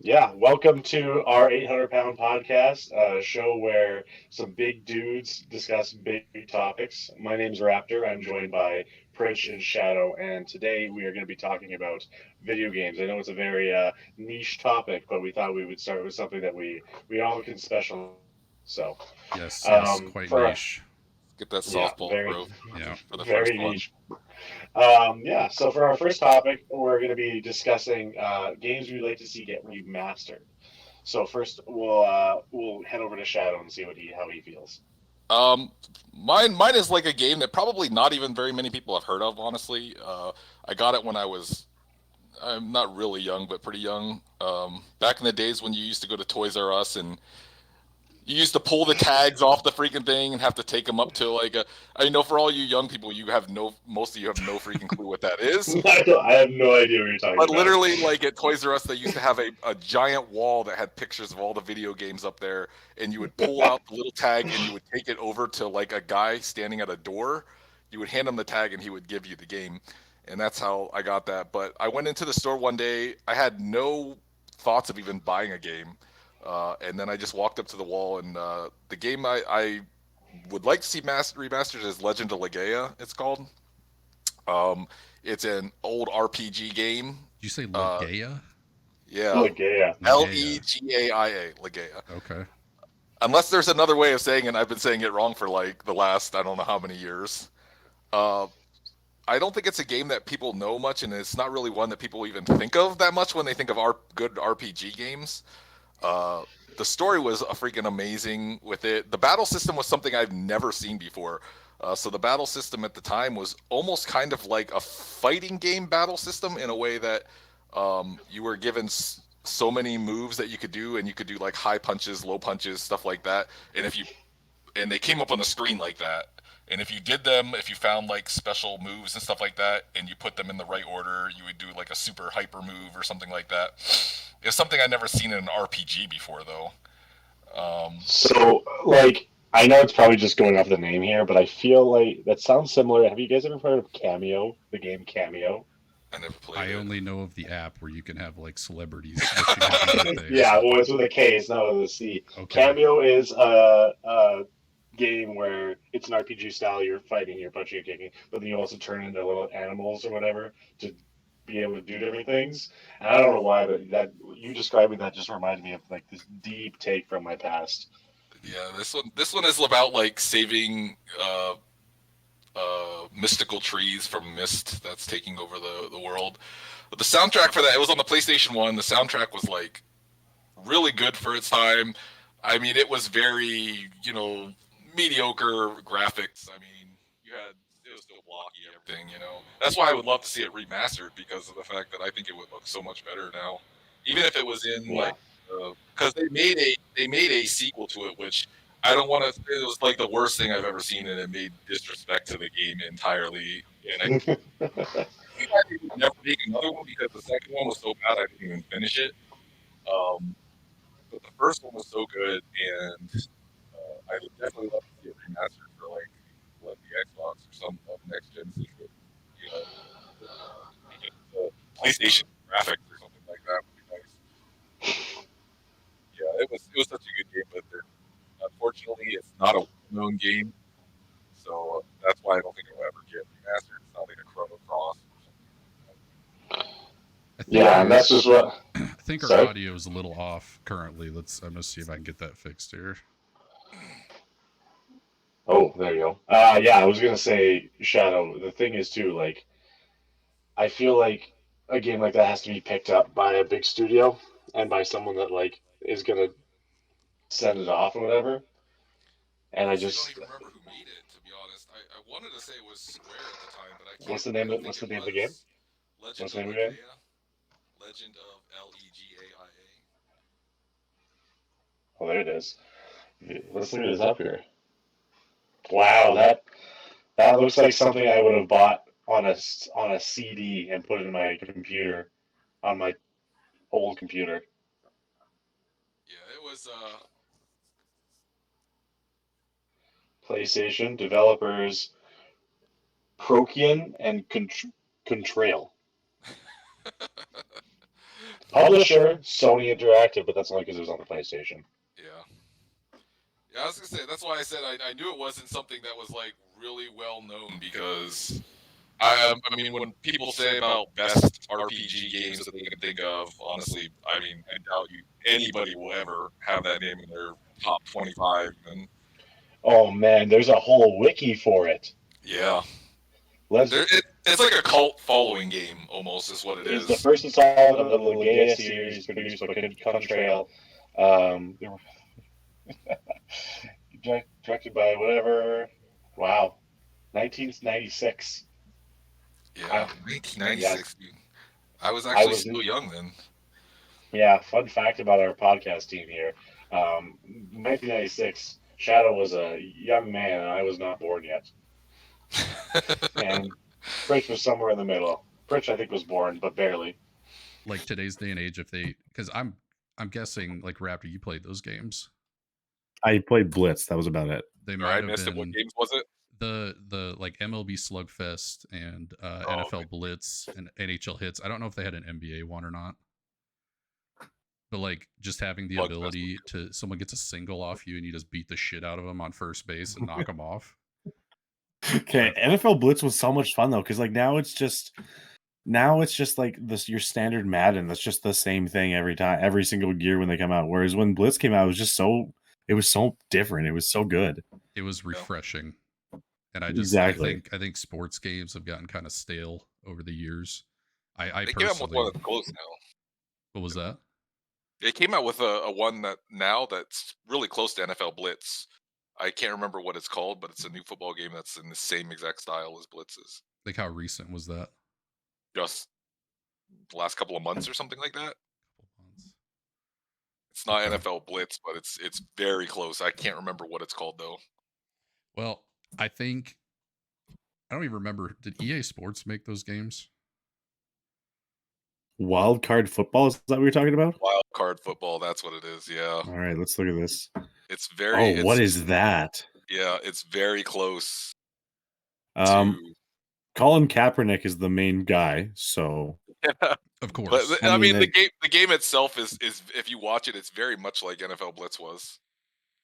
Yeah, welcome to our 800-pound podcast, a show where some big dudes discuss big topics. My name's Raptor. I'm joined by Pritch and Shadow, and today we are going to be talking about video games. I know it's a very niche topic, but we thought we would start with something that we all can specialize in. So, Yes, yes, quite for niche. Get that yeah, softball very throw Yeah. for the first very one. niche. Yeah, so for our first topic, we're going to be discussing games we'd like to see get remastered. So first, we'll head over to Shadow and see what he how he feels. Um, mine is like a game that probably not even very many people have heard of. Honestly, I got it when I'm not really young, but pretty young. Back in the days when you used to go to Toys R Us and you used to pull the tags off the freaking thing and have to take them up to like a. I know for all you young people, most of you have no freaking clue what that is. I have no idea what you're talking But about. literally, like at Toys R Us, they used to have a giant wall that had pictures of all the video games up there, and you would pull out the little tag and you would take it over to like a guy standing at a door. You would hand him the tag and he would give you the game, and that's how I got that. But I went into the store one day. I had no thoughts of even buying a game, and then I just walked up to the wall and the game I would like to see remastered is Legend of Legaia. It's called. Um, it's an old RPG game. Did you say Uh, Legaia? yeah, Legaia. Legaia. Legaia, Legaia. Okay. Unless there's another way of saying it, I've been saying it wrong for like the last I don't know how many years. Uh, I don't think it's a game that people know much, and it's not really one that people even think of that much when they think of good RPG games. Uh, the story was a freaking amazing with it. The battle system was something I've never seen before. So the battle system at the time was almost kind of like a fighting game battle system in a way that you were given so many moves that you could do, and you could do like high punches, low punches, stuff like that. And they came up on the screen like that. And if you did them, if you found like special moves and stuff like that, and you put them in the right order, you would do like a super hyper move or something like that. It's something I've never seen in an RPG before, though. Um, So, like, I know it's probably just going off the name here, but I feel like that sounds similar. Have you guys ever heard of Cameo, the game Cameo? I never played I it. only know of the app where you can have like celebrities wish you happy birthday or Yeah, well, something. it's with a K, it's not with a C. Okay. Cameo is a game where it's an RPG style. You're fighting, you're punching, you're kicking, but then you also turn into little animals or whatever to be able to do different things. And I don't know why, but that you describing that just reminded me of like this deep take from my past. Yeah, this one is about like saving mystical trees from mist that's taking over the world. But the soundtrack for that, it was on the PlayStation 1. The soundtrack was like really good for its time. I mean, it was very, mediocre graphics. I mean, it was still blocky, everything, That's why I would love to see it remastered because of the fact that I think it would look so much better now. Even if it was in Yeah. like, because they made a sequel to it, which I don't want to. It was like the worst thing I've ever seen, and it made disrespect to the game entirely. And I think they would never make another one because the second one was so bad I didn't even finish it. Um, but the first one was so good, and I would definitely love to see it remastered for like the Xbox or some next gen system. You know, make it PlayStation graphics or something like that would be nice. Yeah, it was such a good game, but unfortunately, it's not a well-known game, so that's why I don't think it'll ever get remastered. It's not like a Chrono Cross or something I think Yeah, and our that's just what. I think our Sorry. audio is a little off currently. I'm gonna see if I can get that fixed here. Oh, there you go. Yeah, I was gonna say Shadow. The thing is too, like, I feel like a game like that has to be picked up by a big studio and by someone that like is gonna send it off or whatever. I And I honestly don't just, even remember who made it, to be honest. I wanted to say it was Square at the time, but I don't think what's it the name of the game? was. Legend What's the of name of the game? Legaia. Legend of Legaia. Oh, there it is. Let's look at this up here. Wow, that looks like something I would have bought on a CD and put it in my computer on my old computer. Yeah, it was. PlayStation developers Prokian and Contrail. Publisher, Sony Interactive, but that's only because it was on the PlayStation. Yeah. Yeah, I was gonna say that's why I said I knew it wasn't something that was like really well known because I mean when people say about best RPG games that they can think of, honestly, I mean I doubt anybody will ever have that name in their top 25. And Oh man, there's a whole wiki for it. yeah, Let's. it's like a cult following game almost is what it It's is. the first installment of the Legaia series produced by Contrail. Directed by whatever. Wow, 1996. Yeah, 1996. Yeah. I was actually still young then. Yeah, fun fact about our podcast team here. 1996, Shadow was a young man, and I was not born yet. And Pritch was somewhere in the middle. Pritch, I think, was born, but barely. Like today's day and age, if they, because I'm guessing like Raptor, you played those games. I played Blitz. That was about it. They I might have missed it. What been games was it? the like MLB Slugfest and NFL Blitz and NHL Hits. I don't know if they had an NBA one or not. But like just having the ability to someone gets a single off you and you just beat the shit out of them on first base and knock them off. Okay, NFL Blitz was so much fun though, because like now it's just like this your standard Madden. That's just the same thing every time, every single year when they come out. Whereas when Blitz came out, it was so different. It was so good. It was refreshing. And I think sports games have gotten kind of stale over the years. I they came out with one that's close now. What was that? They came out with a one that's really close to NFL Blitz. I can't remember what it's called, but it's a new football game that's in the same exact style as Blitz's. Like how recent was that? Just the last couple of months or something like that. It's not NFL Blitz, but it's very close. I can't remember what it's called though. Well, I don't even remember. Did EA Sports make those games? Wild Card Football, is that what you're talking about? Wild Card Football, that's what it is. Yeah. All right, let's look at this. It's very. What is that? Yeah, it's very close. Colin Kaepernick is the main guy, so of course. But I mean, the game itself is if you watch it, it's very much like NFL Blitz was.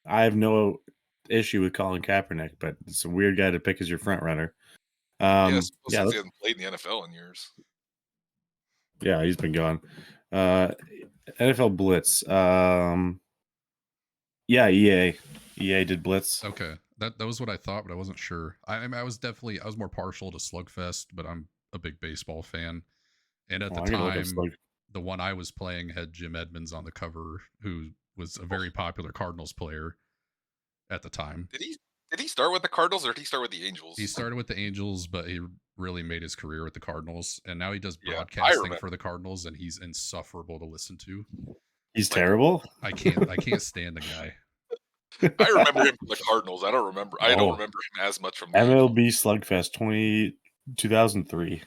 I have no issue with Colin Kaepernick, but it's a weird guy to pick as your front runner. He hasn't played in the NFL in years. Yeah, he's been gone. NFL Blitz. Yeah, EA did Blitz. Okay, that was what I thought, but I wasn't sure. I was more partial to Slugfest, but I'm a big baseball fan, and at the time, the one I was playing had Jim Edmonds on the cover, who was a very popular Cardinals player at the time. Did he start with the Cardinals or did he start with the Angels? He started with the Angels, but he really made his career with the Cardinals, and now he does broadcasting for the Cardinals, and he's insufferable to listen to. He's terrible. I can't stand the guy. I remember him from the Cardinals. I don't remember him as much from the MLB Slugfest 2003.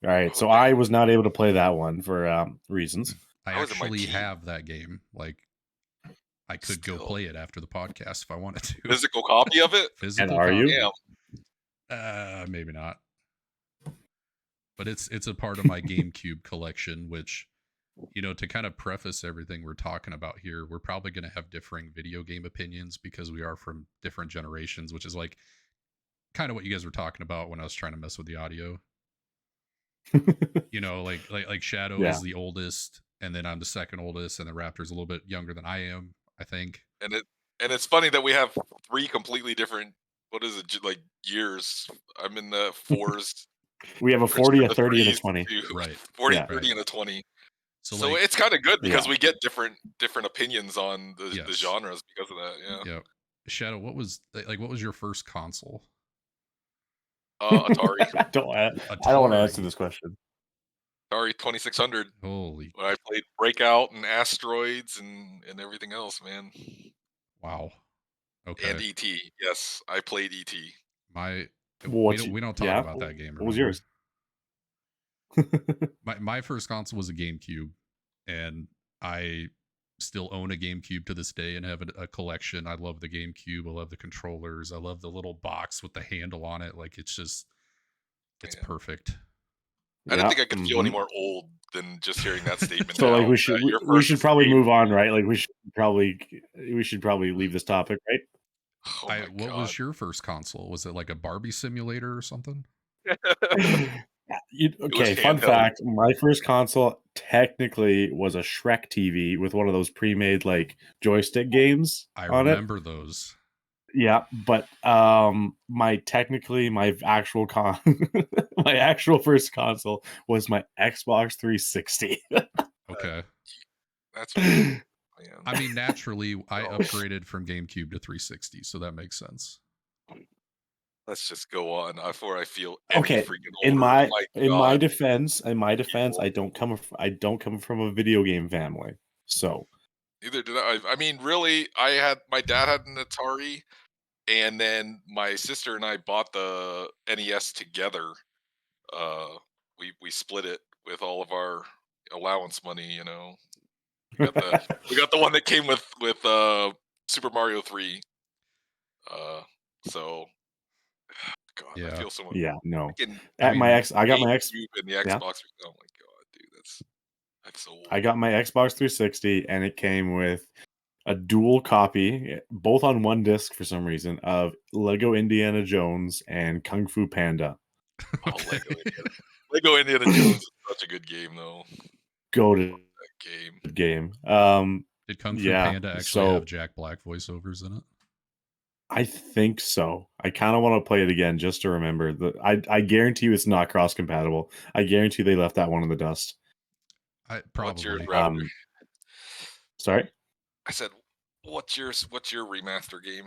All right, so I was not able to play that one for reasons. I actually have that game. Like, I could go play it after the podcast if I wanted to. Physical copy of it? Physical copy. You? Maybe not. But it's a part of my GameCube collection, which, to kind of preface everything we're talking about here, we're probably going to have differing video game opinions because we are from different generations, which is like kind of what you guys were talking about when I was trying to mess with the audio. like Shadow is the oldest, and then I'm the second oldest, and the Raptor's a little bit younger than I am, I think. And it's funny that we have three completely different, years. I'm in the fours. We have a 40, a 30, and a 20. Right. 40, 30, and a 20. So it's kind of good because we get different opinions on the genres because of that. Yeah. Shadow, what was your first console? Atari. I don't want to answer this question. Atari 2600. Holy. When I played Breakout and Asteroids and everything else, man. Wow. Okay. And E.T. Yes, I played E.T. We don't talk about that game. What was yours? my first console was a GameCube, and I still own a GameCube to this day and have a collection. I love the GameCube. I love the controllers. I love the little box with the handle on it. Like, it's perfect. I didn't Yeah, think I could feel any mhm. more old than just hearing that statement. So like now, we should that your we first should probably game- move on, right? Like we should probably leave this topic, right? Oh my What god! was your first console? Was it like a Barbie simulator or something? was Okay, fun handheld. fact, my first console technically was a Shrek TV with one of those pre-made like joystick games I on it. remember those. Yeah, but my actual my actual first console was my Xbox 360. Okay. That's man. I mean, naturally, I Oh. upgraded from GameCube to 360, so that makes sense. Let's just go on before I feel any Okay, freaking in older. my God. defense, I don't come from a video game family. So, Neither did I. I mean, really, my dad had an Atari, and then my sister and I bought the NES together. We split it with all of our allowance money. We got the one that came with Super Mario 3. So God, I Yeah. feel so much. yeah, no. Freaking At my mean, ex I got my ex GameCube and the yeah. Xbox. Oh my god, dude, that's so old. I got my Xbox 360 and it came with a dual copy, both on one disc for some reason, of Lego Indiana Jones and Kung Fu Panda. Oh, Lego Indiana Jones is such a good game, though. Go to That game. game. Did Kung Fu Yeah, Panda actually so have Jack Black voiceovers in it? I think so. I kind of want to play it again just to remember. I guarantee you it's not cross compatible. I guarantee they left that one in the dust. What's yours, Probably. Raptor? Sorry. I said, what's yours? What's your remaster game?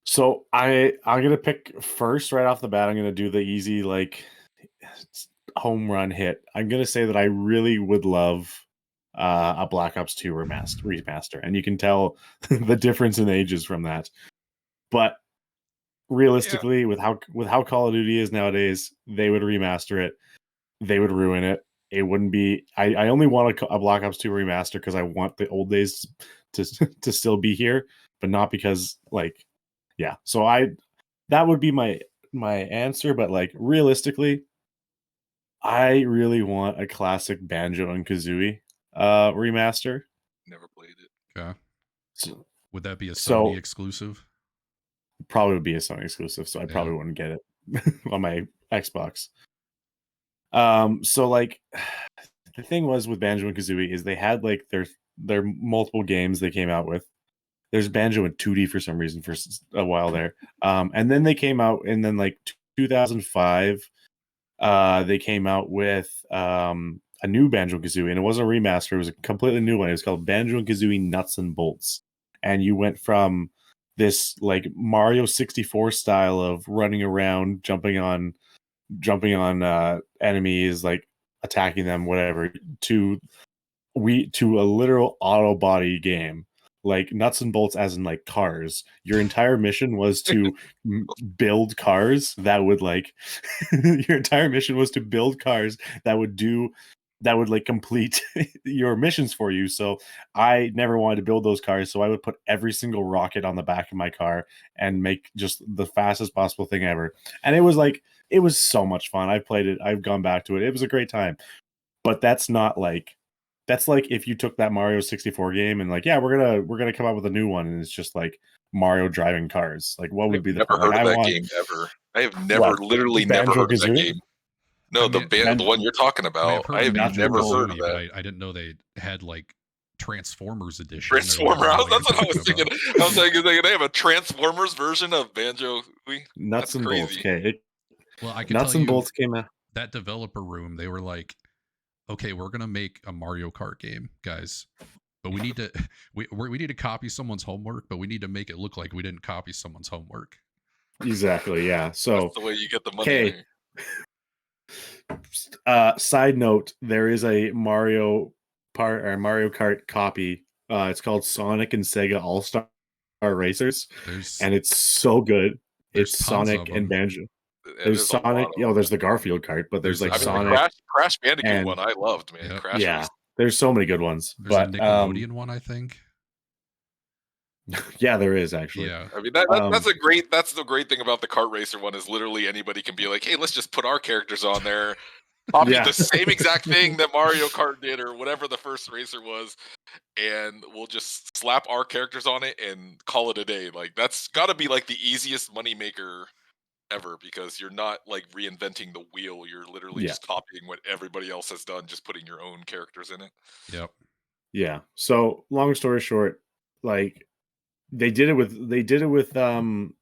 So I'm gonna pick first right off the bat. I'm gonna do the easy like home run hit. I'm gonna say that I really would love a Black Ops 2 remaster, and you can tell the difference in ages from that. But realistically, with how Call of Duty is nowadays, they would remaster it. They would ruin it. It wouldn't be. I only want a Black Ops 2 remaster because I want the old days to to still be here, but not because like, yeah. So that would be my answer. But like realistically, I really want a classic Banjo and Kazooie remaster. Never played it. Okay. So, Would that be a So- Sony exclusive? probably would be a Sony exclusive, so I probably wouldn't get it on my Xbox. So like the thing was with Banjo and Kazooie is they had like their multiple games they came out with. There's Banjo in 2D for some reason for a while there. And then they came out, and then like 2005, they came out with a new Banjo and Kazooie, and it wasn't a remaster; it was a completely new one. It was called Banjo and Kazooie Nuts and Bolts, and you went from this like Mario 64 style of running around, jumping on enemies, like attacking them, whatever, to a literal auto body game, like nuts and bolts, as in like cars. Your entire mission was to build cars that would like your entire mission was to build cars that would like complete your missions for you. So I never wanted to build those cars, so I would put every single rocket on the back of my car and make just the fastest possible thing ever. And it was so much fun. I've played it, I've gone back to it. It was a great time. But that's like if you took that Mario 64 game and like, yeah, we're gonna come up with a new one, and it's just like Mario driving cars. Like, what would be the Never point? heard Like, of that game ever. I have never, What? literally never heard of that Banjo-Kazooie? game. No, I mean, the one you're talking I mean, about. I've heard I have of Banjo never Kazooie, heard of Kazooie, but that. I didn't know they had like Transformers edition. or Transformer. whatever That's what I was you're talking thinking. about. I was thinking they have a Transformers version of Banjo. Nuts and bolts. crazy. Okay, Well, I can Nuts tell and you bolts came out. that developer room, they were like, okay, we're gonna make a Mario Kart game, guys, but we need to we need to copy someone's homework, but we need to make it look like we didn't copy someone's homework. Exactly. Yeah. So That's the way you get the money. Okay. Side note: there is a Mario Kart copy. It's called Sonic and Sega All Star Racers, and it's so good. There's It's tons of Sonic and them. Banjo. Yeah, There's a lot Sonic. of them. There's the Garfield kart, but there's like There's, I mean, Sonic. the Crash Bandicoot and- one I loved, man. Yep. Crash Yeah, Race. there's so many good ones. There's a But Nickelodeon one, I think. Yeah, there is actually. Yeah. I mean, that's the great thing about the kart racer one is literally anybody can be like, hey, let's just put our characters on there, copy Yeah. the same exact thing that Mario Kart did or whatever the first racer was, and we'll just slap our characters on it and call it a day. Like that's got to be like the easiest moneymaker ever because you're not like reinventing the wheel. You're literally Yeah. just copying what everybody else has done, just putting your own characters in it. Yep. Yeah. So long story short, like they did it with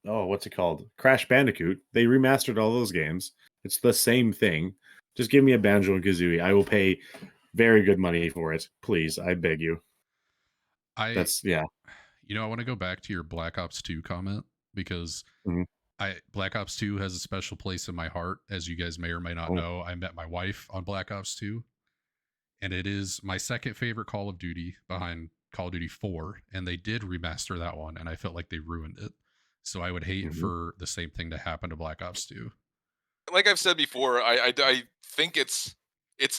what's it called? Crash Bandicoot. They remastered all those games. It's the same thing. Just give me a Banjo and Kazooie. I will pay very good money for it. Please, I beg you. That's yeah. You know, I want to go back to your Black Ops 2 comment because Mhm. Black Ops 2 has a special place in my heart. As you guys may or may not know, I met my wife on Black Ops 2, and it is my second favorite Call of Duty behind Call of Duty 4, and they did remaster that one, and I felt like they ruined it. So I would hate for the same thing to happen to Black Ops 2. Like I've said before, I think it's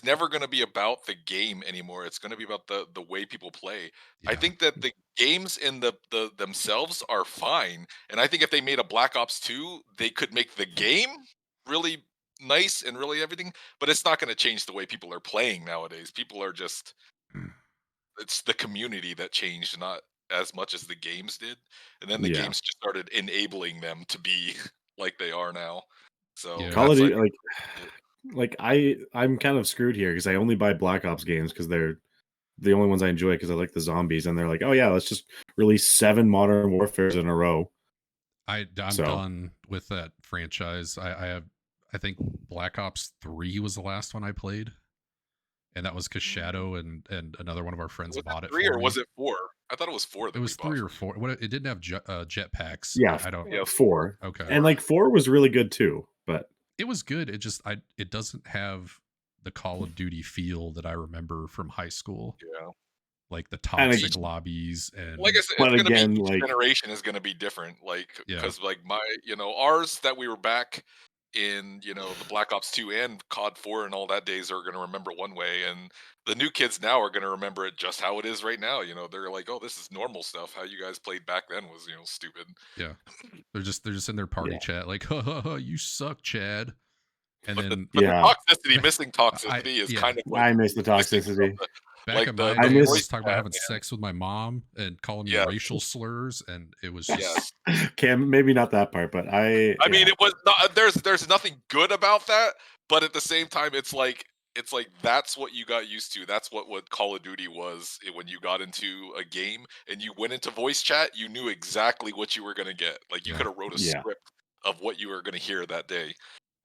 never going to be about the game anymore. It's going to be about the way people play. I Yeah. think that the games in the themselves are fine, and I think if they made a Black Ops 2, they could make the game really nice and really everything, but it's not going to change the way people are playing nowadays. People are just it's the community that changed, not as much as the games did. And then the Yeah. games just started enabling them to be like they are now. So Yeah. Call of that's Duty, like I'm kind of screwed here because I only buy Black Ops games because they're the only ones I enjoy because I like the zombies, and they're like, oh yeah, let's just release 7 Modern Warfares in a row. I'm So- done with that franchise. I think Black Ops 3 was the last one I played. And that was because Shadow and another one of our friends was bought it it 3 for or me. was it 4? I thought it was 4 that It was we bought 3 or for you. 4. What it didn't have jetpacks. Yeah, I don't. Yeah. 4. Okay. And like 4 was really good too, but It was good. It doesn't have the Call of Duty feel that I remember from high school, Yeah. like the And toxic lobbies and Like I said, But it's again, gonna be each like- generation is gonna be different. Like Yeah. because like ours that we were back in the Black Ops 2 and COD 4 and all that days are gonna remember one way, and the new kids now are gonna remember it just how it is right now. They're like, oh, this is normal stuff. How you guys played back then was stupid. yeah, they're just in their party Yeah. chat like, you suck, Chad. And But then the Yeah. toxicity, missing toxicity is yeah. kind of like I miss the missing from toxicity. back like in the- my the day, I voice was talking about chat, having man. sex with my mom and calling me Yeah. racial slurs, and it was just Yes. Okay, maybe not that part, but I mean, it was not. There's nothing good about that, but at the same time, it's like that's what you got used to. That's what Call of Duty was when you got into a game and you went into voice chat. You knew exactly what you were gonna get. Like you Yeah. could have wrote a Yeah. script of what you were gonna hear that day.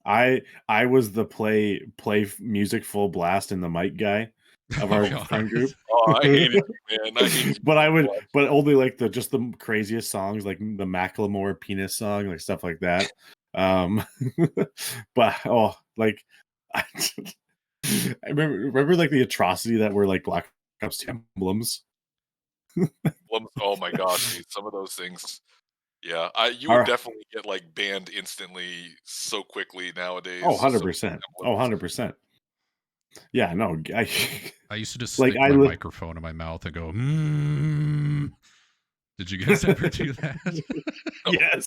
I was the play music full blast in the mic guy of our God. friend group. Oh, I hated you, man. I hated you. But I so would, much. but only like the craziest songs, like the Macklemore penis song, like stuff like that. But like I remember like the atrocity that were like Black Ops 2 emblems. Oh my gosh, dude, some of those things. Yeah, you Our- would definitely get like banned instantly so quickly nowadays. Oh, So 100%. Oh, 100%. Yeah, no, I used to just Like, stick I my li- microphone in my mouth and go, Did you guys ever do that? yes.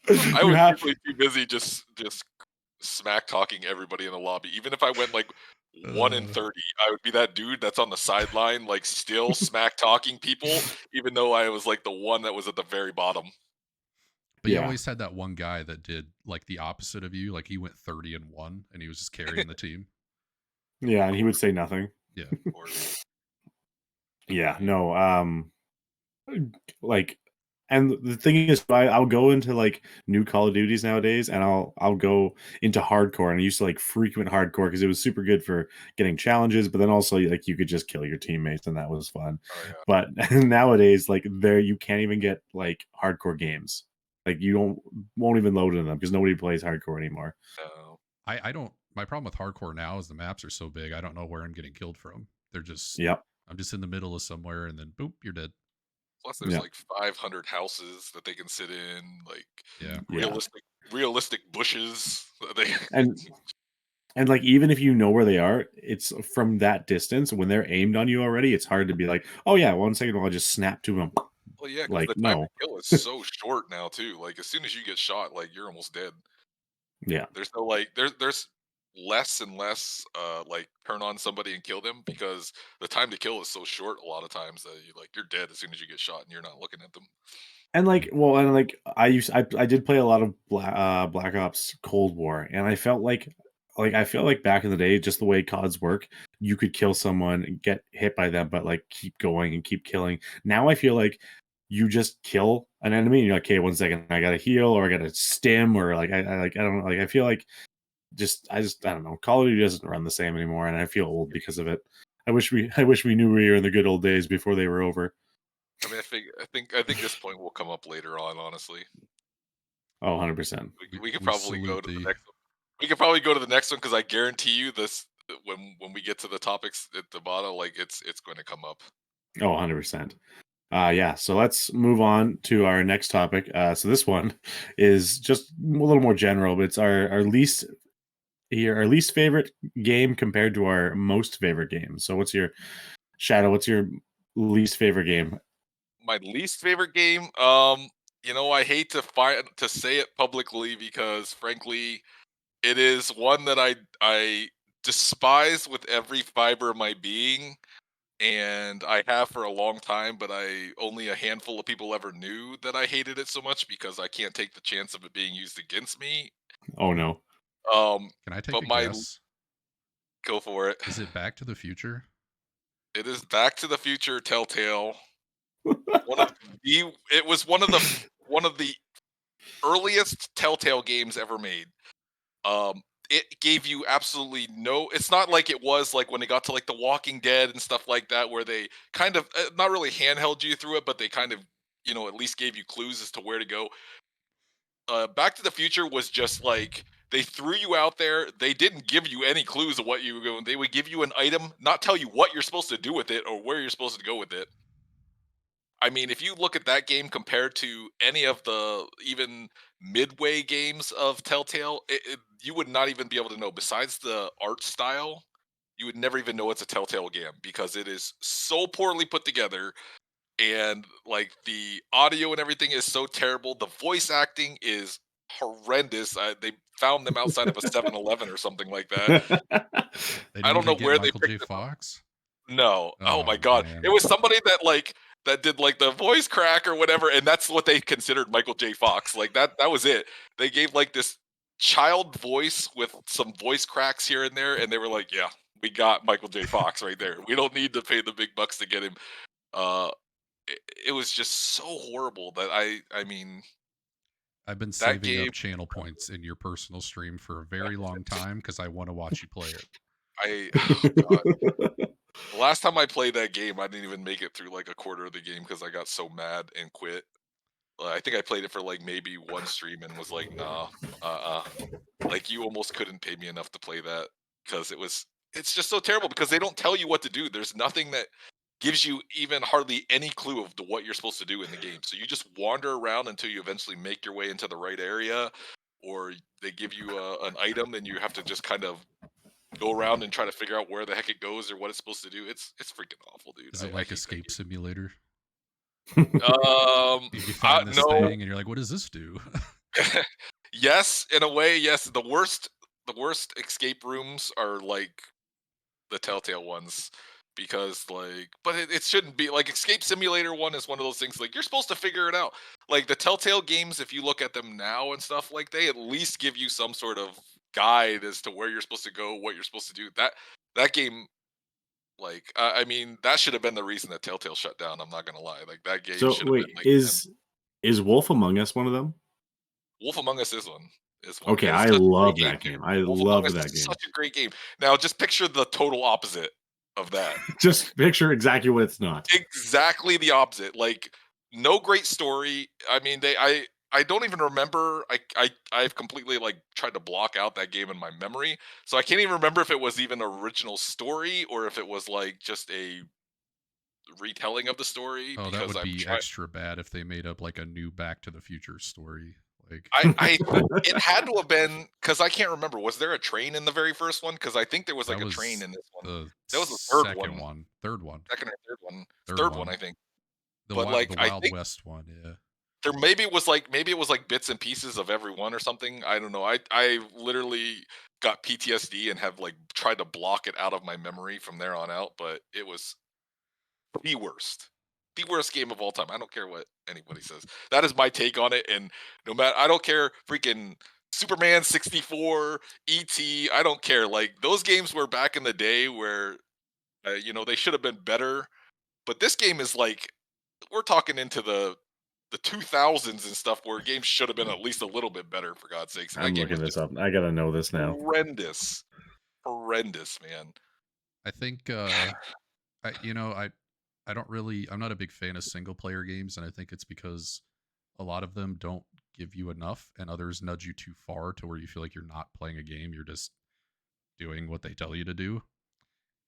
I You was have- usually too busy just smack talking everybody in the lobby. Even if I went like 1 in 30, I would be that dude that's on the sideline, like still smack talking people, even though I was like the one that was at the very bottom. But you Yeah. always had that one guy that did like the opposite of you. Like he went 30-1 and he was just carrying the team. Yeah, and he would say nothing. Yeah. Or Yeah, no, like, and the thing is, I'll go into like new Call of Duties nowadays, and I'll go into hardcore, and I used to like frequent hardcore because it was super good for getting challenges, but then also like you could just kill your teammates, and that was fun. oh yeah. But nowadays, like you can't even get like hardcore games. Like you won't even load in them because nobody plays hardcore anymore. No. I don't. My problem with hardcore now is the maps are so big. I don't know where I'm getting killed from. They're just. Yep. I'm just in the middle of somewhere, and then boop, you're dead. Plus, there's Yeah. like 500 houses that they can sit in, like Yeah. Yeah. realistic bushes. That they And like even if you know where they are, it's from that distance when they're aimed on you already. It's hard to be like, oh yeah, 1 second, I'll just snap to them. Well, yeah, because Like, the time to no. kill is so short now too. Like as soon as you get shot, like you're almost dead. Yeah. There's no like there's less and less like turn on somebody and kill them because the time to kill is so short a lot of times that you're dead as soon as you get shot and you're not looking at them. And I did play a lot of Black Ops Cold War, and I felt like I feel like back in the day, just the way CODs work, you could kill someone and get hit by them, but like keep going and keep killing. Now I feel like you just kill an enemy and you're like, okay, 1 second, I gotta heal or I gotta stim or I don't know, like I feel like I don't know. Call of Duty doesn't run the same anymore, and I feel old because of it. I wish we knew we were in the good old days before they were over. I mean, I think this point will come up later on. Honestly, Oh, 100%. we could We probably go salute to the thee. next one. We could probably go to the next one because I guarantee you this when we get to the topics at the bottom, like it's going to come up. Oh, 100%. Yeah, so let's move on to our next topic. So this one is just a little more general, but it's our least favorite game compared to our most favorite game. So what's your what's your least favorite game? My least favorite game, I hate to say it publicly because frankly, it is one that I despise with every fiber of my being, and I have for a long time, but only a handful of people ever knew that I hated it so much because I can't take the chance of it being used against me. Oh no. Can I take But a my guess? go for it. Is it Back to the Future? It is Back to the Future Telltale. It was one of the earliest Telltale games ever made. It gave you absolutely no. It's not like it was like when it got to like The Walking Dead and stuff like that, where they kind of not really handheld you through it, but they kind of at least gave you clues as to where to go. Back to the Future was just like they threw you out there. They didn't give you any clues of what you were going. They would give you an item, not tell you what you're supposed to do with it or where you're supposed to go with it. I mean, if you look at that game compared to any of the even midway games of Telltale, you would not even be able to know. Besides the art style, you would never even know it's a Telltale game because it is so poorly put together, and like the audio and everything is so terrible. The voice acting is horrendous. They found them outside of a 7-Eleven or something like that. They I didn't don't know even get where they Michael J. picked them. Fox? No. Oh Oh my god. man. It was somebody that did like the voice crack or whatever, and that's what they considered Michael J. Fox. Like that was it. They gave like this child voice with some voice cracks here and there, and they were like, yeah, we got Michael J. Fox right there. We don't need to pay the big bucks to get him. Uh it was just so horrible that I mean I've been that saving game up channel points in your personal stream for a very long time because I want to watch you play it. oh god. The last time I played that game, I didn't even make it through like a quarter of the game because I got so mad and quit. I think I played it for like maybe one stream and was like, nah, like you almost couldn't pay me enough to play that because it's just so terrible because they don't tell you what to do. There's nothing that gives you even hardly any clue of what you're supposed to do in the game. So you just wander around until you eventually make your way into the right area, or they give you an item and you have to just kind of go around and try to figure out where the heck it goes or what it's supposed to do. It's freaking awful, dude. Is it I like hate that Escape Simulator? game. You find this No. thing and you're like, what does this do? Yes, in a way, yes. The worst escape rooms are like the Telltale ones because but it shouldn't be like Escape Simulator 1 is one of those things like you're supposed to figure it out. Like the Telltale games, if you look at them now and stuff, like they at least give you some sort of guide as to where you're supposed to go, what you're supposed to do. That game, I mean, that should have been the reason that Telltale shut down. I'm not gonna lie. Like that game So should have wait, been like is Wolf Among Us one of them? Wolf Among Us is one. Okay, And it's I such a love great that dude. game. I Wolf Among love Us that is game. such a great game. Now, just picture the total opposite of that. Just picture exactly what it's not. Exactly the opposite. Like, no great story. I mean, I don't even remember. I've completely tried to block out that game in my memory, so I can't even remember if it was even original story or if it was like just a retelling of the story. Oh, that Because would I'm be trying. extra bad if they made up like a new Back to the Future story. Like It had to have been because I can't remember. Was there a train in the very first one? Because I think there was that like a train was in this one. the That was the third second one. one. Third one. Second or third one. Third Third one, one. I think. but like the I Wild think West one, yeah. there maybe it was like bits and pieces of every one or something. I don't know. I literally got PTSD and have like tried to block it out of my memory from there on out. But it was the worst game of all time. I don't care what anybody says. That is my take on it. And no matter, I don't care. Freaking Superman 64, ET. I don't care. Like those games were back in the day where they should have been better. But this game is like we're talking into the 2000s and stuff where games should have been at least a little bit better, for God's sakes. And that I'm game looking was this just up. I gotta know this now. horrendous, man. I think I don't really, I'm not a big fan of single player games, and I think it's because a lot of them don't give you enough, and others nudge you too far to where you feel like you're not playing a game, you're just doing what they tell you to do.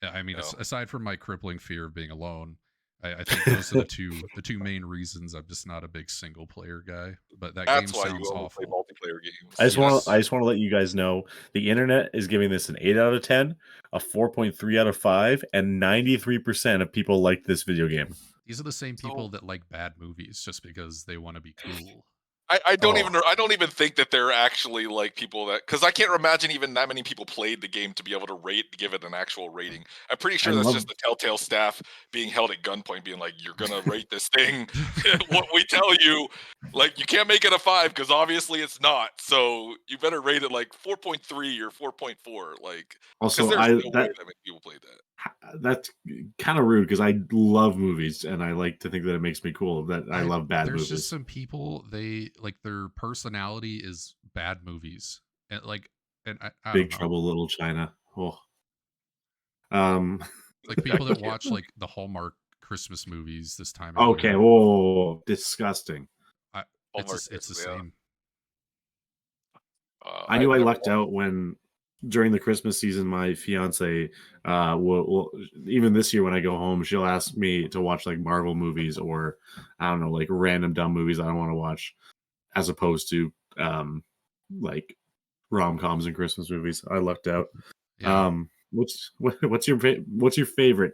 I mean, No. aside from my crippling fear of being alone, I think those are the two main reasons I'm just not a big single player guy. But that game That's why you sounds only play awful. multiplayer games. I just Yes. want to let you guys know the internet is giving this an 8 out of 10, a 4.3 out of 5, and 93% of people like this video game. These are the same So- people that like bad movies just because they want to be cool. I don't Oh. even think that they're actually like people that, because I can't imagine even that many people played the game to be able to give it an actual rating. I'm pretty sure I that's love- just the Telltale staff being held at gunpoint, being like, "You're gonna rate this thing what we tell you. Like, you can't make it a 5 because obviously it's not. So you better rate it like 4.3 or 4.4. Like, Also, because there's no way that many people played that. that's kind of rude because I love movies and I like to think that it makes me cool that I love bad There's movies. just some people, they like their personality is bad movies, and I Big don't know. Trouble Little China. Oh. Like people that watch like the Hallmark Christmas movies this time of Okay. year. Oh, disgusting. Hallmark It's the Christmas, yeah. same. I knew I've I never lucked out when during the Christmas season, my fiance will even this year when I go home, she'll ask me to watch like Marvel movies or I don't know, like random dumb movies I don't want to watch, as opposed to like rom-coms and Christmas movies. I lucked out. Yeah. What's your favorite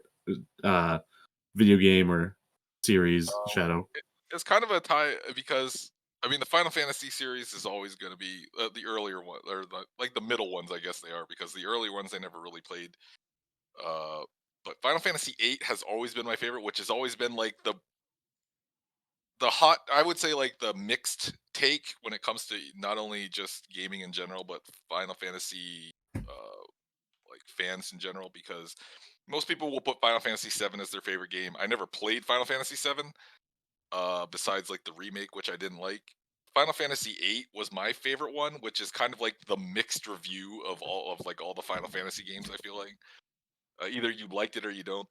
video game or series, Shadow? It's kind of a tie because I mean the Final Fantasy series is always going to be the earlier one or like the middle ones, I guess they are, because the earlier ones I never really played. But Final Fantasy VIII has always been my favorite, which has always been like the hot, I would say, like the mixed take when it comes to not only just gaming in general, but Final Fantasy like fans in general, because most people will put Final Fantasy VII as their favorite game. I never played Final Fantasy VII, besides like the remake, which I didn't like. Final Fantasy VIII was my favorite one, which is kind of like the mixed review of all the Final Fantasy games. I feel like either you liked it or you don't.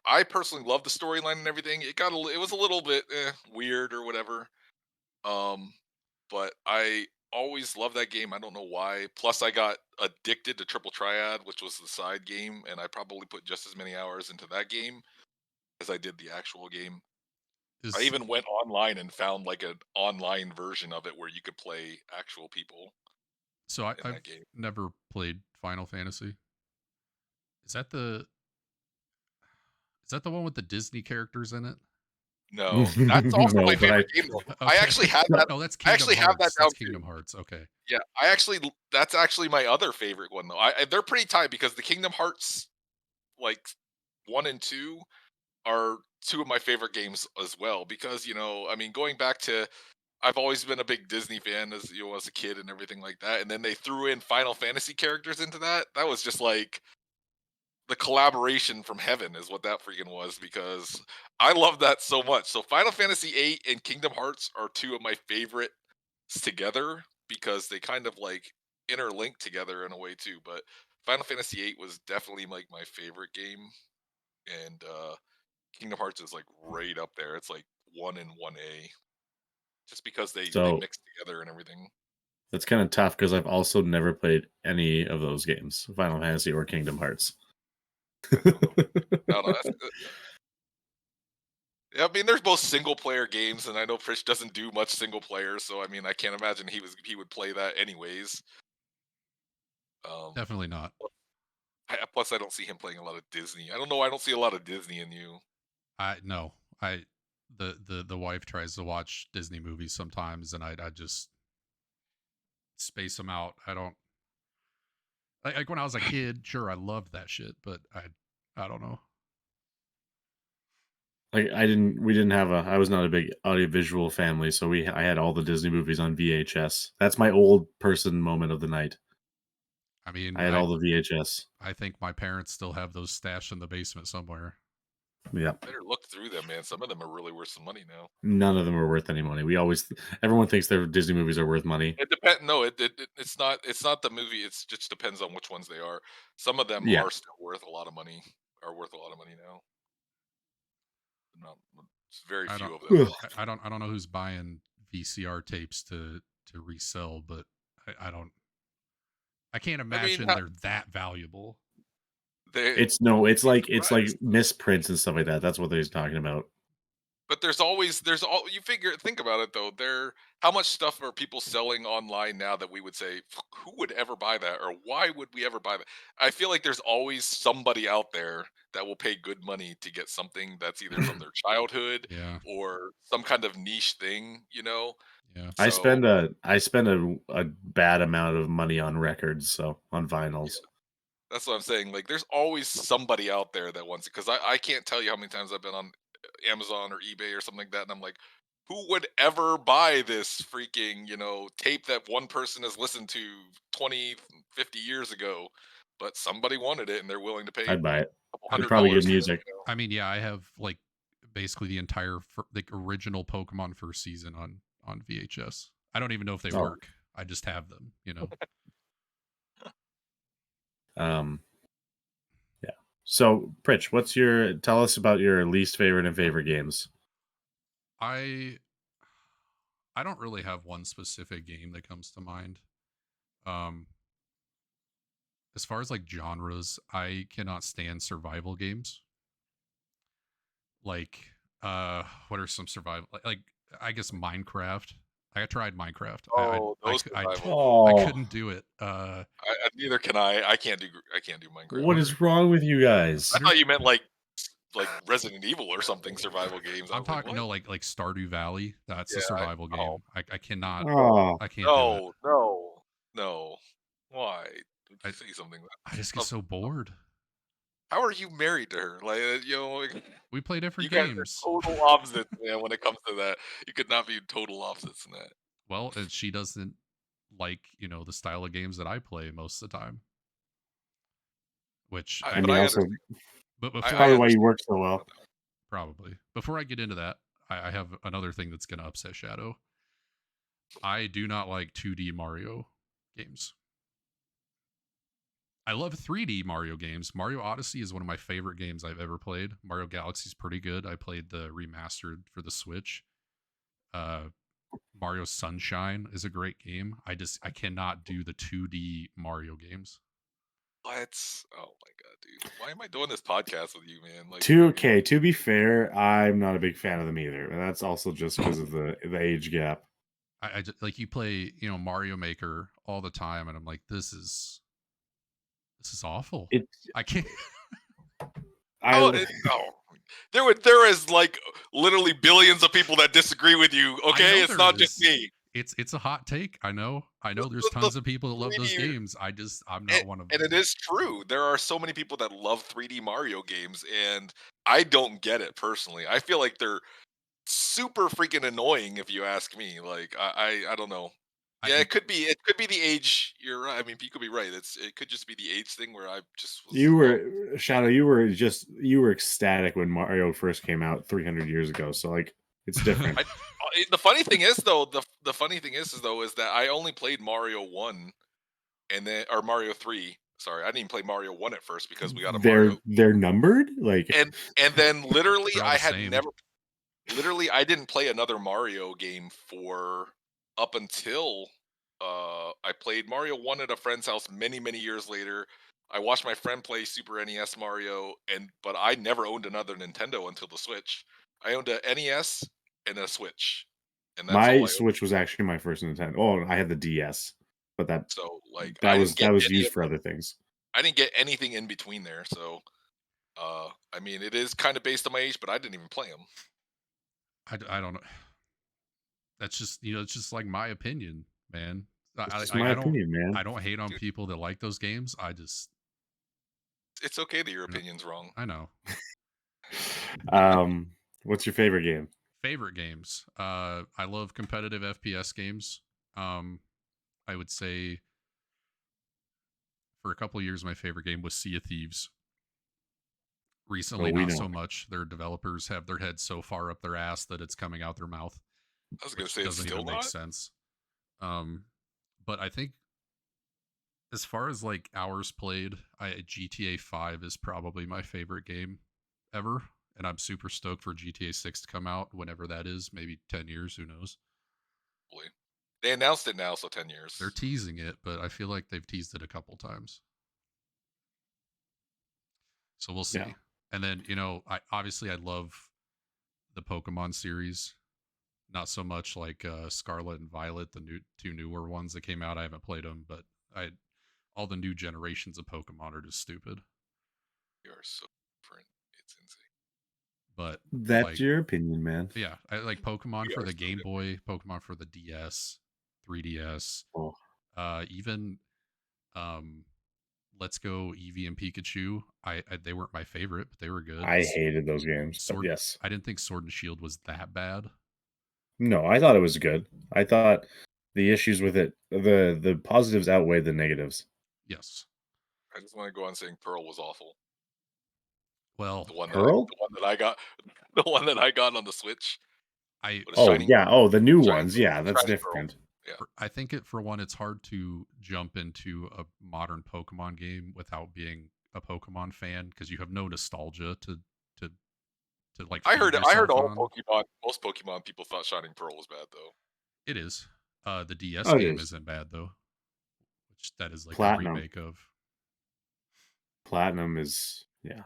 I personally love the storyline and everything. It was a little bit weird or whatever, but I always loved that game. I don't know why. Plus, I got addicted to Triple Triad, which was the side game, and I probably put just as many hours into that game as I did the actual game. I even went online and found like an online version of it where you could play actual people. So I've never played Final Fantasy. Is that the one with the Disney characters in it? No, that's also No, my but favorite game. Though. Okay. I actually had that. No, that's I Kingdom actually Hearts. have that down That's too. Kingdom Hearts. Okay. Yeah, that's actually my other favorite one though. They're pretty tight because the Kingdom Hearts like 1 and 2 are two of my favorite games as well. Because I mean, going back to, I've always been a big Disney fan as as a kid and everything like that, and then they threw in Final Fantasy characters into that. That was just like the collaboration from heaven is what that freaking was, because I love that so much. So Final Fantasy VIII and Kingdom Hearts are two of my favorites together because they kind of like interlink together in a way too. But Final Fantasy VIII was definitely like my favorite game, and Kingdom Hearts is like right up there. It's like 1 and 1A, just because they mix together and everything. That's kind of tough because I've also never played any of those games, Final Fantasy or Kingdom Hearts. No, I mean, there's both single player games, and I know Prich doesn't do much single player, so I mean, I can't imagine he would play that anyways. Definitely not. Plus, I don't see him playing a lot of Disney. I don't know. I don't see a lot of Disney in you. No. the wife tries to watch Disney movies sometimes, and I just space them out. I don't like when I was a kid. Sure, I loved that shit, but I don't know. Like we didn't have I was not a big audiovisual family, so I had all the Disney movies on VHS. That's my old person moment of the night. I mean, I had all the VHS. I think my parents still have those stashed in the basement somewhere. Yeah. Better look through them, man. Some of them are really worth some money now. None of them are worth any money. Everyone thinks their Disney movies are worth money. It depends. No, it's not. It's not the movie. It just depends on which ones they are. Some of them Yeah. are still worth a lot of money. Are worth a lot of money now. No, it's very I few don't, of them. I don't know who's buying VCR tapes to resell, but I can't imagine they're that valuable. It's like misprints and stuff like that. That's what they're talking about. But think about it though. How much stuff are people selling online now that we would say, who would ever buy that, or why would we ever buy that? I feel like there's always somebody out there that will pay good money to get something that's either from their childhood Yeah. or some kind of niche thing, you know. Yeah. I spend a bad amount of money on records, so on vinyls. Yeah. That's what I'm saying. Like, there's always somebody out there that wants it, because I can't tell you how many times I've been on Amazon or eBay or something like that, and I'm like, who would ever buy this freaking, tape that one person has listened to 20, 50 years ago? But somebody wanted it, and they're willing to pay I'd buy it. $100. Probably good music. I mean, yeah, I have like basically the entire original Pokemon first season on VHS. I don't even know if they work. I just have them, Yeah. So, Pritch, tell us about your least favorite and favorite games. I don't really have one specific game that comes to mind. As far as like genres, I cannot stand survival games. Like, what are some survival? Like I guess Minecraft. I tried Minecraft. I couldn't do it. Neither can I. I can't do Minecraft. What is wrong with you guys? I thought you meant like Resident Evil or something survival games. I'm talking like Stardew Valley. That's a survival game. I cannot. I can't do it. No. Why? I say something. I just get so bored. How are you married to her? We play different games. games. Total opposites, man. When it comes to that, you could not be total opposites in that. Well, and she doesn't like the style of games that I play most of the time. Which but before probably why you work so well. Probably. Before I get into that, I have another thing that's going to upset Shadow. I do not like 2D Mario games. I love 3D Mario games. Mario Odyssey is one of my favorite games I've ever played. Mario Galaxy is pretty good. I played the remastered for the Switch. Mario Sunshine is a great game. I cannot do the 2D Mario games. What? Oh my god, dude! Why am I doing this podcast with you, man? Like, to be fair, I'm not a big fan of them either, and that's also just because of the age gap. I just, like, you play Mario Maker all the time, and I'm like, this is awful. I can't. There is like literally billions of people that disagree with you. Okay, it's not just me. It's a hot take. I know. There's tons of people that love those games. I'm not one of them. And it is true. There are so many people that love 3D Mario games, and I don't get it personally. I feel like they're super freaking annoying, if you ask me. Like, I don't know. Yeah, it could be the age. You're right. I mean, you could be right. It could just be the age thing where I just was, Shadow. You were ecstatic when Mario first came out 300 years ago. So like, it's different. The funny thing is though, is that I only played Mario 1 or Mario 3. Sorry, I didn't even play Mario 1 at first because we got a Mario. They're numbered, like, and then literally I didn't play another Mario game for up until I played Mario 1 at a friend's house many years later. I watched my friend play Super NES Mario, but I never owned another Nintendo until the Switch. I owned a NES and a Switch, and that's my Switch was actually my first Nintendo. Oh, I had the DS, but that was used for other things. I didn't get anything in between there, so I mean, it is kind of based on my age, but I didn't even play them. I don't know. That's just it's just like my opinion, man. It's just my opinion, man. I don't hate on Dude. people that like those games. It's okay that your You know, opinion's wrong. I know. What's your favorite game? Favorite games. I love competitive FPS games. I would say for a couple of years my favorite game was Sea of Thieves. Recently, we not know. so much. Their developers have their heads so far up their ass that it's coming out their mouth. I was going to Which say it's doesn't still even make not. sense. But I think as far as like hours played, GTA 5 is probably my favorite game ever, and I'm super stoked for GTA 6 to come out whenever that is, maybe 10 years, who knows. They announced it now, so 10 years. They're teasing it, but I feel like they've teased it a couple times. So we'll see. Yeah. And then, I love the Pokemon series. Not so much like Scarlet and Violet, the two newer ones that came out. I haven't played them, but all the new generations of Pokemon are just stupid. You are so different. It's insane. But that's your opinion, man. Yeah, I like Pokemon for the Game Boy, Pokemon for the DS, 3DS. Oh. Even Let's Go Eevee and Pikachu. They weren't my favorite, but they were good. I hated those games. But yes, I didn't think Sword and Shield was that bad. No, I thought it was good. I thought the issues with it, the positives outweighed the negatives. Yes. I just want to go on saying Pearl was awful. Well, the one Pearl? that I got, the one that I got on the Switch. The new ones. Yeah, that's different. Pearl. Yeah. I think for one, it's hard to jump into a modern Pokemon game without being a Pokemon fan because you have no nostalgia to like. I heard most Pokemon people thought Shining Pearl was bad though. It is. The DS game isn't bad though. Which that is like Platinum. a remake of. Platinum is Yeah,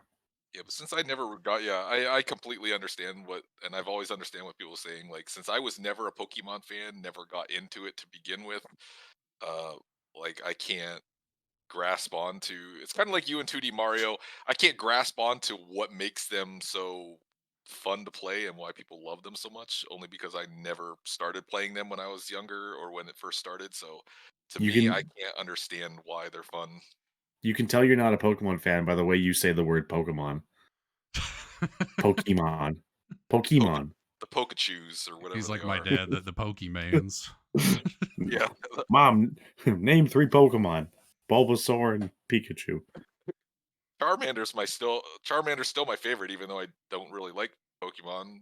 but since I never got I completely understand and I've always understand what people are saying. Like since I was never a Pokemon fan, never got into it to begin with, like I can't grasp onto. It's kind of like you and 2D Mario. I can't grasp onto what makes them so fun to play and why people love them so much. Only because I never started playing them when I was younger or when it first started. So to me, I can't understand why they're fun. You can tell you're not a Pokemon fan by the way you say the word Pokemon. Pokemon. The Pokechus or whatever. He's like my dad, the Pokemans. Yeah. Mom, name 3 Pokemon. Bulbasaur and Pikachu. Charmander's still my favorite, even though I don't really like Pokemon.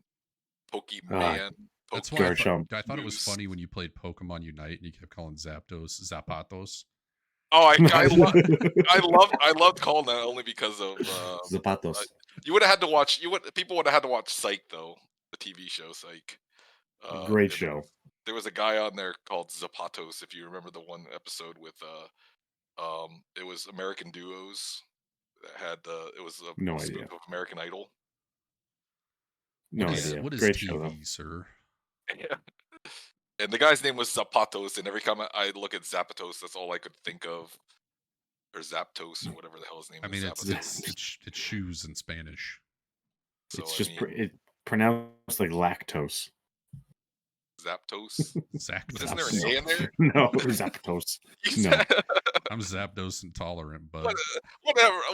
That's why I thought it was funny when you played Pokemon Unite and you kept calling Zapdos Zapatos. Oh, I loved calling that only because of Zapatos. You would have had to watch. People would have had to watch Psych though, the TV show Psych. Great show. There was a guy on there called Zapatos. If you remember the one episode with it was American Duos that had it was a spoof of American Idol. No idea. What is Great TV, show, though. sir? Yeah. And the guy's name was Zapatos, and every time I look at Zapatos, that's all I could think of. Or Zapdos, or whatever the hell his name is. I mean, it's shoes in Spanish. So, it's just pronounced like lactose. Zapdos? Zapdos. Isn't there an A in there? No, Zapdos. No. I'm Zapdos intolerant, but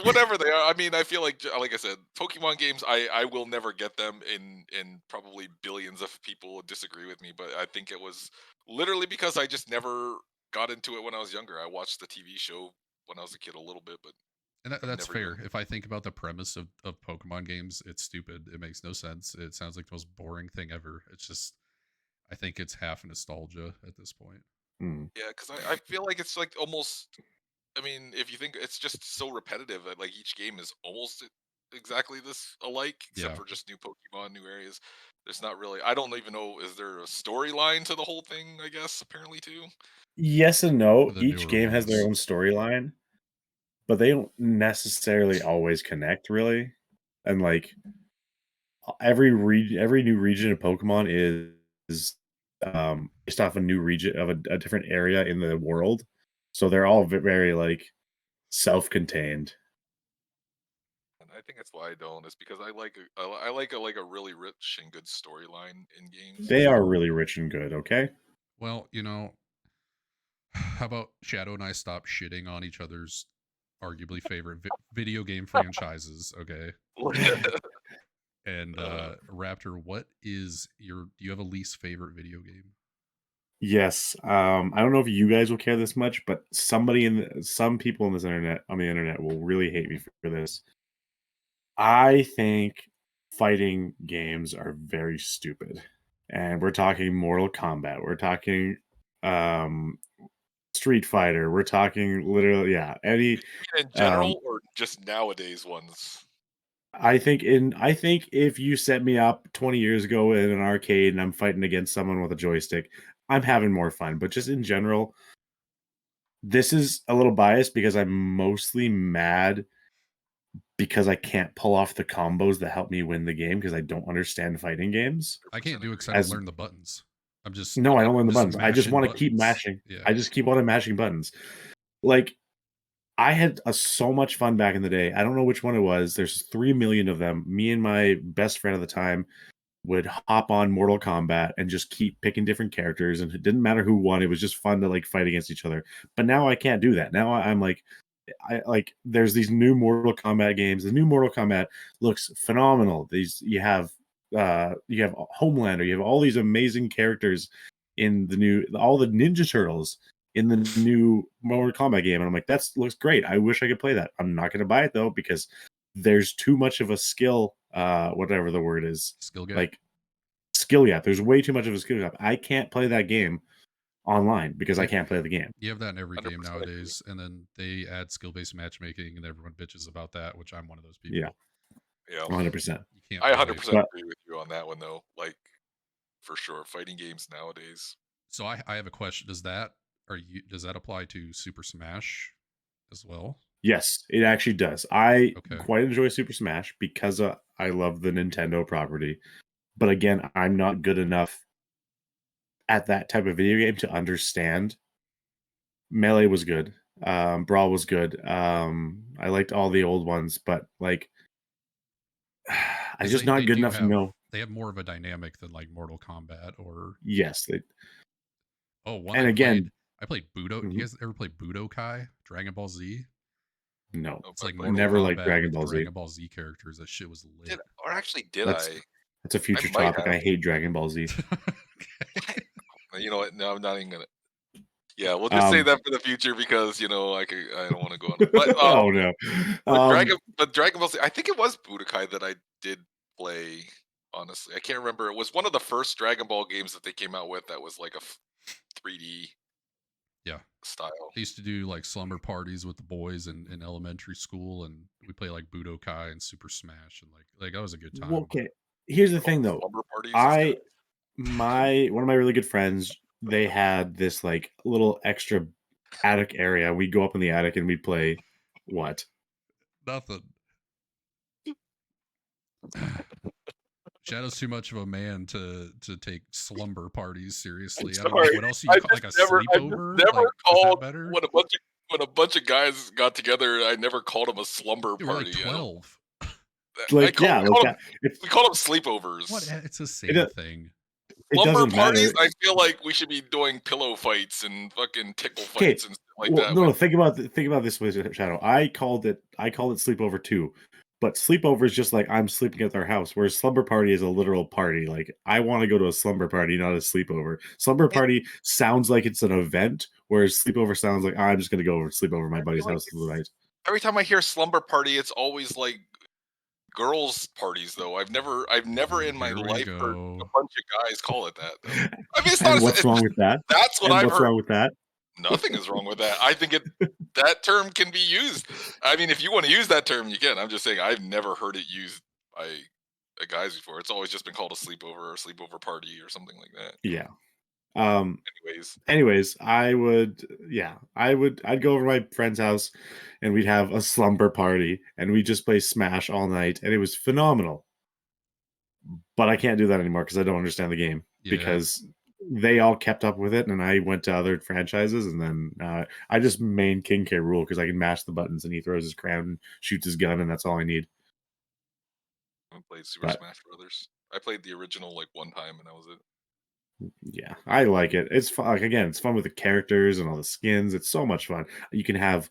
whatever they are. I mean, I feel like I said, Pokemon games, I will never get them, and probably billions of people would disagree with me, but I think it was literally because I just never got into it when I was younger. I watched the TV show when I was a kid a little bit, but that's fair. If I think about the premise of Pokemon games, it's stupid. It makes no sense. It sounds like the most boring thing ever. It's just, I think it's half nostalgia at this point. Yeah, because I feel like it's like almost. I mean, if you think it's just so repetitive that like each game is almost exactly this alike, except for just new Pokemon, new areas. There's not really. I don't even know. Is there a storyline to the whole thing? I guess apparently too. Yes and no. Each game has their own storyline, but they don't necessarily always connect, really. And like every new region of Pokemon is based off a new region of a different area in the world, so they're all very like self-contained. I think that's why I don't. It's because I like a really rich and good storyline in games. They are really rich and good. Okay. Well, how about Shadow and I stop shitting on each other's arguably favorite video game franchises? Okay. And Raptor, what is do you have a least favorite video game? Yes. I don't know if you guys will care this much, but some people on the internet will really hate me for this. I think fighting games are very stupid. And we're talking Mortal Kombat. We're talking Street Fighter. We're talking literally, any In general, or just nowadays ones? I think if you set me up 20 years ago in an arcade and I'm fighting against someone with a joystick, I'm having more fun. But just in general, this is a little biased because I'm mostly mad because I can't pull off the combos that help me win the game because I don't understand fighting games. I can't do it because I don't learn the buttons. I don't learn the buttons. I just want to keep buttons. mashing. Yeah. I just keep on mashing buttons. Like, I had so much fun back in the day. I don't know which one it was. There's 3 million of them. Me and my best friend at the time would hop on Mortal Kombat and just keep picking different characters, and it didn't matter who won. It was just fun to fight against each other. But now I can't do that. Now I'm there's these new Mortal Kombat games. The new Mortal Kombat looks phenomenal. You have Homelander. You have all these amazing characters in all the Ninja Turtles in the new Mortal Kombat game, and I'm like, that looks great. I wish I could play that. I'm not going to buy it though because there's too much of a skill, whatever the word is, skill gap. Skill gap. There's way too much of a skill gap. I can't play that game online because I can't play the game. You have that in every 100% game nowadays, and then they add skill-based matchmaking, and everyone bitches about that, which I'm one of those people. Yeah, 100%. You can't. I 100% agree with you on that one though. For sure, fighting games nowadays. So I have a question. Does that apply to Super Smash as well? Yes, it actually does. I quite enjoy Super Smash because I love the Nintendo property. But again, I'm not good enough at that type of video game to understand. Melee was good. Brawl was good. I liked all the old ones, but I'm just not good enough to know. They have more of a dynamic than Mortal Kombat or... Yes. I played Budo. You guys ever play Budokai? Dragon Ball Z? No. It's like Mortal never Kombat liked Dragon Ball Z. Dragon Ball Z characters. That shit was lit. That's a future topic. I hate Dragon Ball Z. You know what? No, I'm not even gonna. Yeah, we'll just say that for the future because I don't want to go on. But oh no. Dragon Ball Z. I think it was Budokai that I did play. Honestly, I can't remember. It was one of the first Dragon Ball games that they came out with that was like a 3D. Yeah. Style. They used to do slumber parties with the boys in elementary school, and we play Budokai and Super Smash, and that was a good time. Okay, here's the thing though. Slumber parties. One of my really good friends, they had this little extra attic area. We'd go up in the attic and we'd play what? Nothing. Shadow's too much of a man to take slumber parties seriously. I don't know what else you call a sleepover. Never called better? When a bunch of guys got together. I never called them a slumber party. We're 12. We call them sleepovers. What? It's the same thing. Slumber parties. I feel like we should be doing pillow fights and fucking tickle fights and stuff that. No, think about this with Shadow. I called it sleepover too. But sleepover is just I'm sleeping at their house, whereas slumber party is a literal party. I want to go to a slumber party, not a sleepover. Slumber party sounds like it's an event, whereas sleepover sounds like I'm just going to go sleep over my buddy's house for the night. Every time I hear slumber party, it's always girls' parties, though. I've never in my life heard a bunch of guys call it that. Though. I mean, it's not. What's wrong with that? That's what I've heard. What's wrong with that? Nothing is wrong with that. I think that term can be used. I mean, if you want to use that term, you can. I'm just saying I've never heard it used by guys before. It's always just been called a sleepover or a sleepover party or something like that. Yeah. Anyways, I'd go over to my friend's house and we'd have a slumber party and we'd just play Smash all night and it was phenomenal. But I can't do that anymore because I don't understand the game because they all kept up with it and I went to other franchises and then I just main King K. Rool because I can mash the buttons and he throws his crown and shoots his gun and that's all I need. I played Super But Smash Brothers. I played the original like one time, and that was it. yeah, I like it. It's fun. Like, again, it's fun with the characters and all the skins. It's so much fun. You can have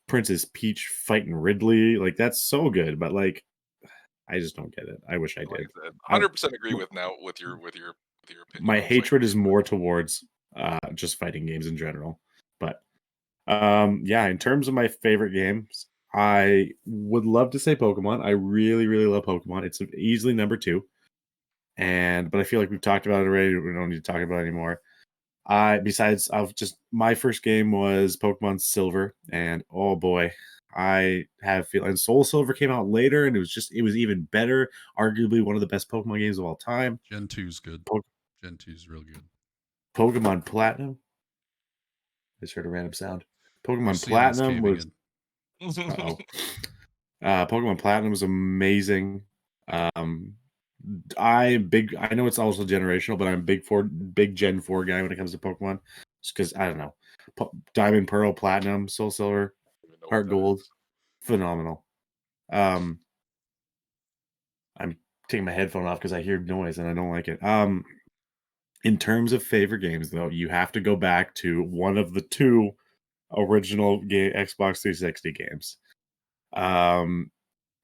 Princess Peach fighting Ridley. Like that's so good. But like, I just don't get it. I wish I Like did. I said, I, 100% agree with your opinion my on fighting. hatred is more towards just fighting games in general. But yeah, in terms of my favorite games, I would love to say Pokemon. I really, really love Pokemon. It's easily number 2. But I feel like we've talked about it already. We don't need to talk about it anymore. Besides, I've just my first game was Pokemon Silver, and oh boy, I have feel. And Soul Silver came out later, and it was even better. Arguably one of the best Pokemon games of all time. Gen 2's good. Po- Gen 2's real good. Pokemon Platinum. I just heard a random sound. Pokemon Luciana's Platinum caving was. in. Uh-oh. Pokemon Platinum was amazing. I know it's also generational, but I'm big Gen 4 guy when it comes to Pokemon. Just because I don't know. Diamond, Pearl, Platinum, Soul Silver, Even know what Heart that Gold, is. phenomenal. I'm taking my headphone off because I hear noise and I don't like it. In terms of favorite games, though, you have to go back to one of the 2 original Xbox 360 games.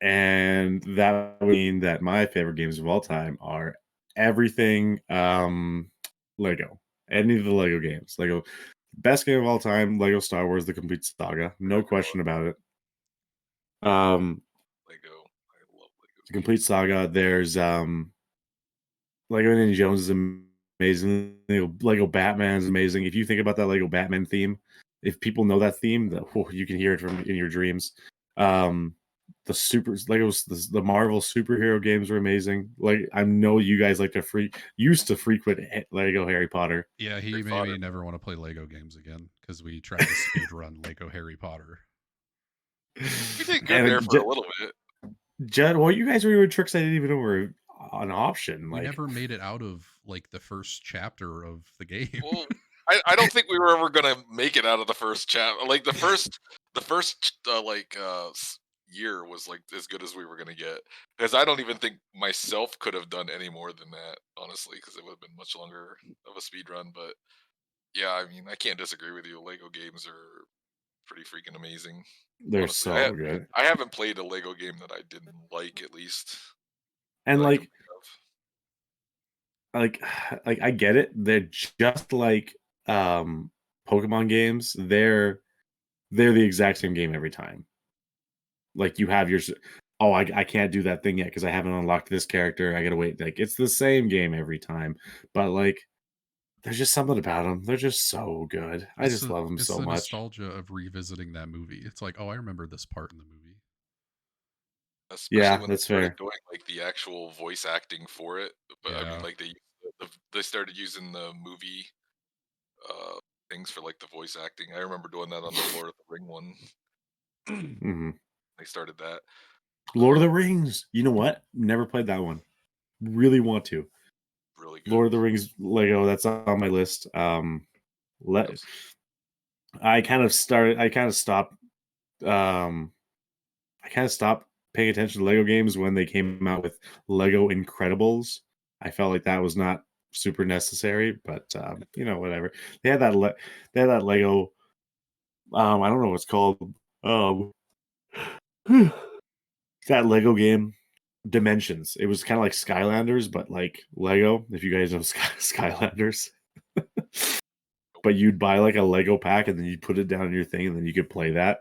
And that would mean that my favorite games of all time are everything Lego. Any of the Lego games. Lego best game of all time, Lego Star Wars: The Complete Saga. No question about it. Lego. I love Lego. The Complete Saga. There's Lego Indiana Jones is amazing. Lego Batman is amazing. If you think about that Lego Batman theme, if people know that theme, you can hear it in your dreams. The Marvel superhero games were amazing. Like I know you guys used to frequent Lego Harry Potter. Yeah, he Harry made Potter, me never want to play Lego games again because we tried to speed run Lego Harry Potter. We did good there for a little bit. Judd, well, you guys were doing tricks I didn't even know were an option. We never made it out of like the first chapter of the game. Well, I don't think we were ever gonna make it out of the first chapter. Like the first year was like as good as we were gonna get, because I don't even think myself could have done any more than that, honestly, because it would have been much longer of a speed run. But yeah, I mean, I can't disagree with you. Lego games are pretty freaking amazing. They're Honestly, so good. I haven't played a Lego game that I didn't like, at least. And that I can think of. like I get it. They're just like Pokemon games. They're the exact same game every time. Like you have I can't do that thing yet because I haven't unlocked this character. I gotta wait. Like it's the same game every time, but like there's just something about them. They're just so good. I just love them It's so the much. nostalgia of revisiting that movie. It's like, oh, I remember this part in the movie. Especially when they That's started fair. doing like the actual voice acting for it. But I mean, Yeah. like they started using the movie things for like the voice acting. I remember doing that on the Lord of the Ring one. hmm They started that. Lord of the Rings. You know what? Never played that one. Really want to. Really good. Lord of the Rings Lego. That's on my list. I kind of stopped. I kind of stopped paying attention to Lego games when they came out with Lego Incredibles. I felt like that was not super necessary, but whatever. They had that. They had that Lego. I don't know what it's called. That Lego game, Dimensions. It was kind of like Skylanders, but like Lego. If you guys know Skylanders. But you'd buy like a Lego pack and then you'd put it down in your thing and then you could play that.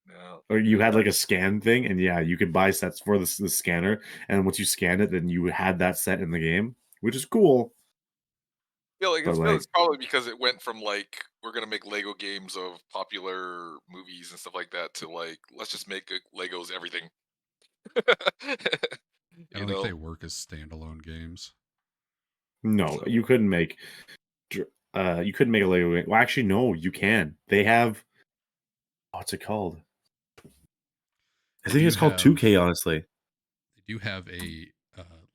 Yeah. Or you had like a scan thing and yeah, you could buy sets for the scanner. And once you scanned it, then you had that set in the game, which is cool. It's probably because it went from like we're gonna make Lego games of popular movies and stuff like that to like let's just make Legos everything. I don't think they work as standalone games. No, So- you couldn't make a Lego game. Well, actually, no, you can. They have what's it called? I think it's called 2K, honestly. They do have a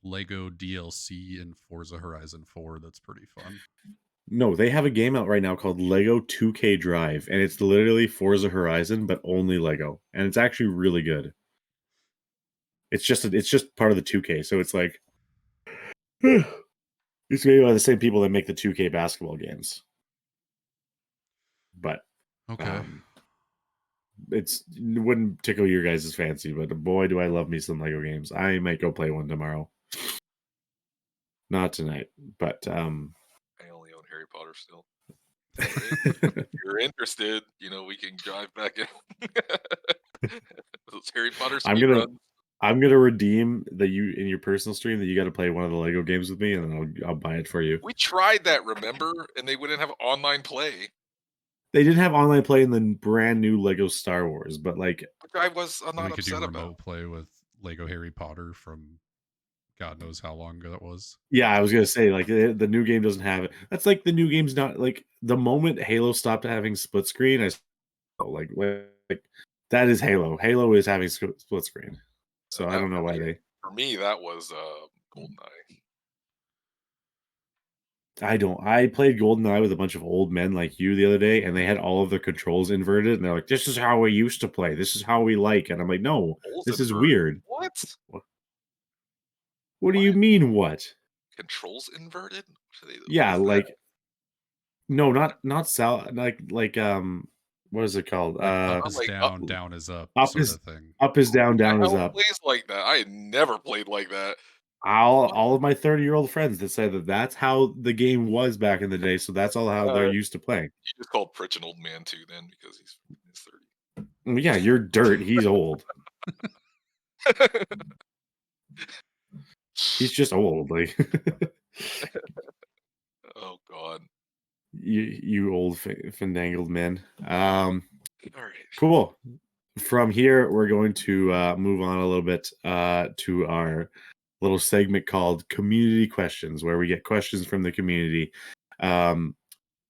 Lego DLC in Forza Horizon 4 that's pretty fun. No, they have a game out right now called Lego 2K Drive, and it's literally Forza Horizon, but only Lego. And it's actually really good. It's just part of the 2K. So it's like it's made by the same people that make the 2K basketball games. But Okay. it wouldn't tickle your guys' fancy, but boy, do I love me some Lego games. I might go play one tomorrow. Not tonight, but I only own Harry Potter still. If you're interested, we can drive back in. Those Harry Potter I'm speed runs. gonna redeem that you in your personal stream that you got to play one of the Lego games with me, and then I'll buy it for you. We tried that, remember? And they wouldn't have online play. They didn't have online play in the brand new Lego Star Wars, but like Which I was we not could do upset remote about. play with Lego Harry Potter from God knows how long ago that was. yeah, I was gonna say like the new game doesn't have it. That's like the new game's not like the moment Halo stopped having split screen. Like that is Halo. Halo is having split screen. So I don't know why they. For me, that was GoldenEye. I played GoldenEye with a bunch of old men like you the other day, and they had all of their controls inverted, and they're like, "This is how we used to play. This is how we like." And I'm like, "No, this is weird." What? What do you mean? What? Controls inverted? Yeah, like no, not Sal. Like what is it called? Like up is like down, down is up, Up sort is of thing. up is down, down is Hell up. plays like that. I had never played like that. All of my 30-year-old friends that say that's how the game was back in the day, so that's all how they're used to playing. You just called Pritch an old man too, then, because he's 30. Well, yeah, you're dirt. He's old. He's just old. Like oh God. you old fandangled man. All right. Cool. From here, we're going to move on a little bit to our little segment called Community Questions, where we get questions from the community.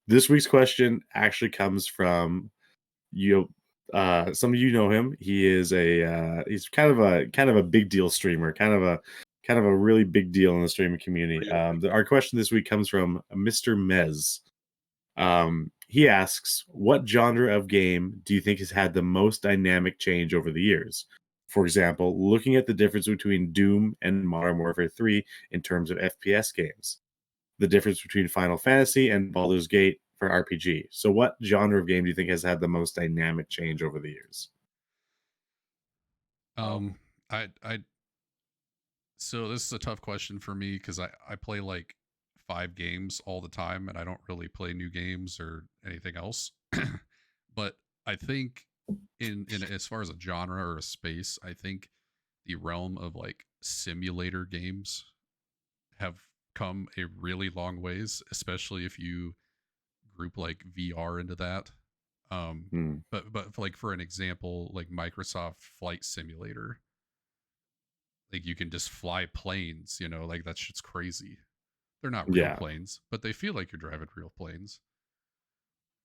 This week's question actually comes from you. Some of you know him. He is he's kind of a big deal streamer, kind of a really big deal in the streaming community. Really? Our question this week comes from Mr. Mez. He asks, what genre of game do you think has had the most dynamic change over the years? For example, looking at the difference between Doom and Modern Warfare 3 in terms of FPS games, the difference between Final Fantasy and Baldur's Gate for RPG. So what genre of game do you think has had the most dynamic change over the years? I so this is a tough question for me because I play like 5 games all the time and I don't really play new games or anything else. But I think in as far as a genre or a space, I think the realm of like simulator games have come a really long ways, especially if you group like VR into that. But like for an example, like Microsoft Flight Simulator, like you can just fly planes, like that shit's crazy. They're not real planes, but they feel like you're driving real planes.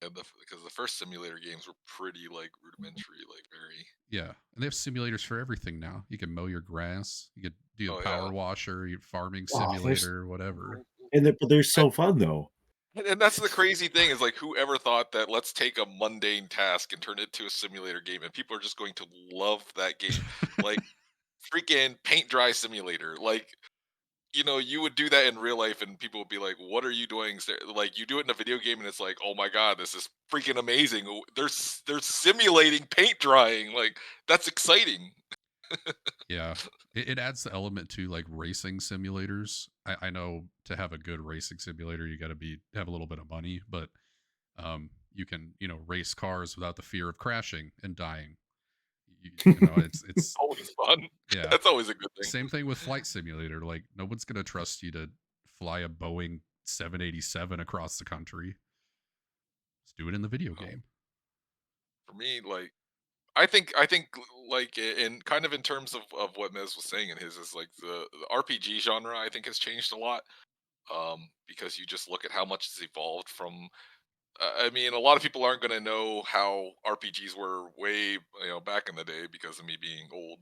And because the first simulator games were pretty like rudimentary, like very. Yeah, and they have simulators for everything now. You can mow your grass, you could do a power washer, your farming simulator, whatever. But they're so fun though. And that's the crazy thing is like whoever thought that let's take a mundane task and turn it into a simulator game, and people are just going to love that game. Like freaking paint dry simulator. Like you would do that in real life and people would be like, what are you doing? Like you do it in a video game and it's like, oh my God, this is freaking amazing. They're simulating paint drying. Like that's exciting. Yeah, it adds the element to like racing simulators. I know to have a good racing simulator, you got to have a little bit of money, but you can race cars without the fear of crashing and dying. It's always fun. Yeah, that's always a good thing. Same thing with Flight Simulator. Like no one's gonna trust you to fly a Boeing 787 across the country. Just do it in the video game. For me, like I think like in kind of in terms of what Mez was saying in his is like the RPG genre I think has changed a lot. Because you just look at how much it's evolved from. I mean, a lot of people aren't going to know how RPGs were way back in the day because of me being old,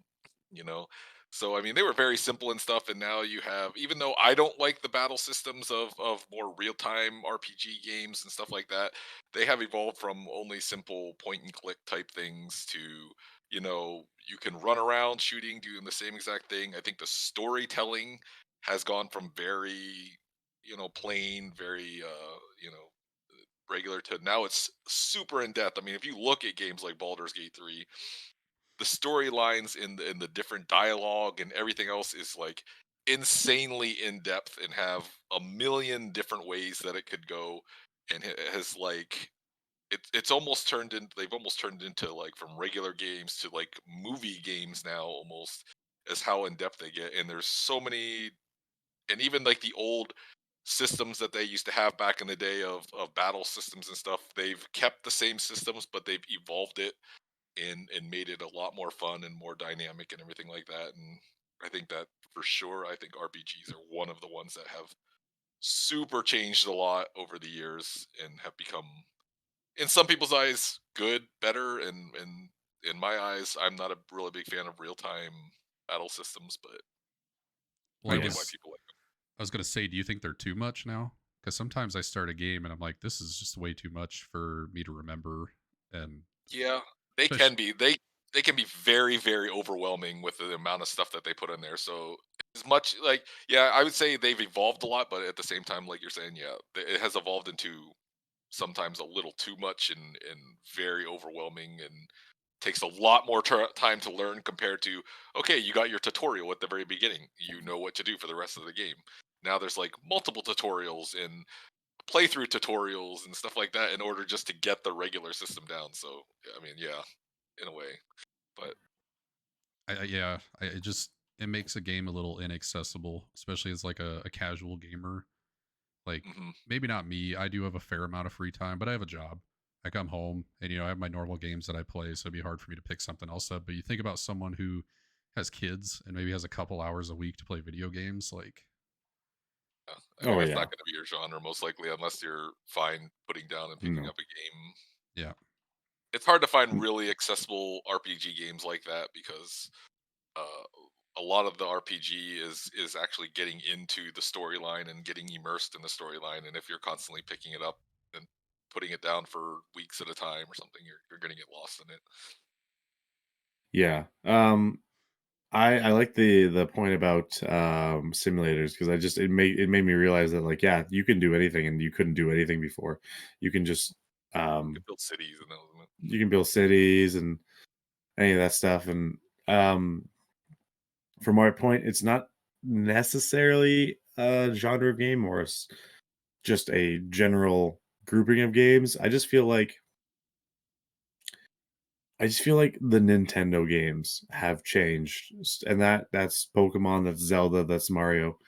So I mean, they were very simple and stuff, and now you have. Even though I don't like the battle systems of more real time RPG games and stuff like that, they have evolved from only simple point and click type things to you can run around shooting, doing the same exact thing. I think the storytelling has gone from very plain, very regular to now it's super in depth. I mean, if you look at games like Baldur's Gate 3, the storylines in the different dialogue and everything else is like insanely in depth and have a million different ways that it could go, and it has like it's almost turned in they've almost turned into like from regular games to like movie games now almost, as how in depth they get. And there's so many, and even like the old systems that they used to have back in the day of battle systems and stuff, they've kept the same systems but they've evolved it and made it a lot more fun and more dynamic and everything like that. And I think that for sure, I think RPGs are one of the ones that have super changed a lot over the years and have become, in some people's eyes, good, better, and in my eyes, I'm not a really big fan of real time battle systems, but Well, I I get why guess people like them. I was gonna say, do you think they're too much now? Because sometimes I start a game and I'm like, this is just way too much for me to remember, and Yeah, they especially can be. They can be very, very overwhelming with the amount of stuff that they put in there. So as much like, yeah, I would say they've evolved a lot, but at the same time, like you're saying, yeah, it has evolved into sometimes a little too much and very overwhelming, and takes a lot more time to learn compared to, okay, you got your tutorial at the very beginning, you know what to do for the rest of the game. Now there's like multiple tutorials and playthrough tutorials and stuff like that in order just to get the regular system down. So I mean, yeah, in a way, but yeah, it just it makes a game a little inaccessible, especially as like a casual gamer. Like mhm. maybe not me. I do have a fair amount of free time, but I have a job. I come home and I have my normal games that I play, so it'd be hard for me to pick something else up. But you think about someone who has kids and maybe has a couple hours a week to play video games, like Yeah. I mean, Oh that's yeah. not going to be your genre most likely unless you're fine putting down and picking No. up a game. yeah, It's hard to find really accessible RPG games like that because uh, a lot of the RPG is actually getting into the storyline and getting immersed in the storyline. And if you're constantly picking it up and putting it down for weeks at a time or something, you're going to get lost in it. Yeah. I like the point about simulators because I just it made me realize that like yeah you can do anything and you couldn't do anything before. You can just You um can build cities and those. you can build cities and any of that stuff and um from my point it's not necessarily a genre of game or just a general grouping of games. I just feel like the Nintendo games have changed, and that's Pokemon, that's Zelda, that's Mario.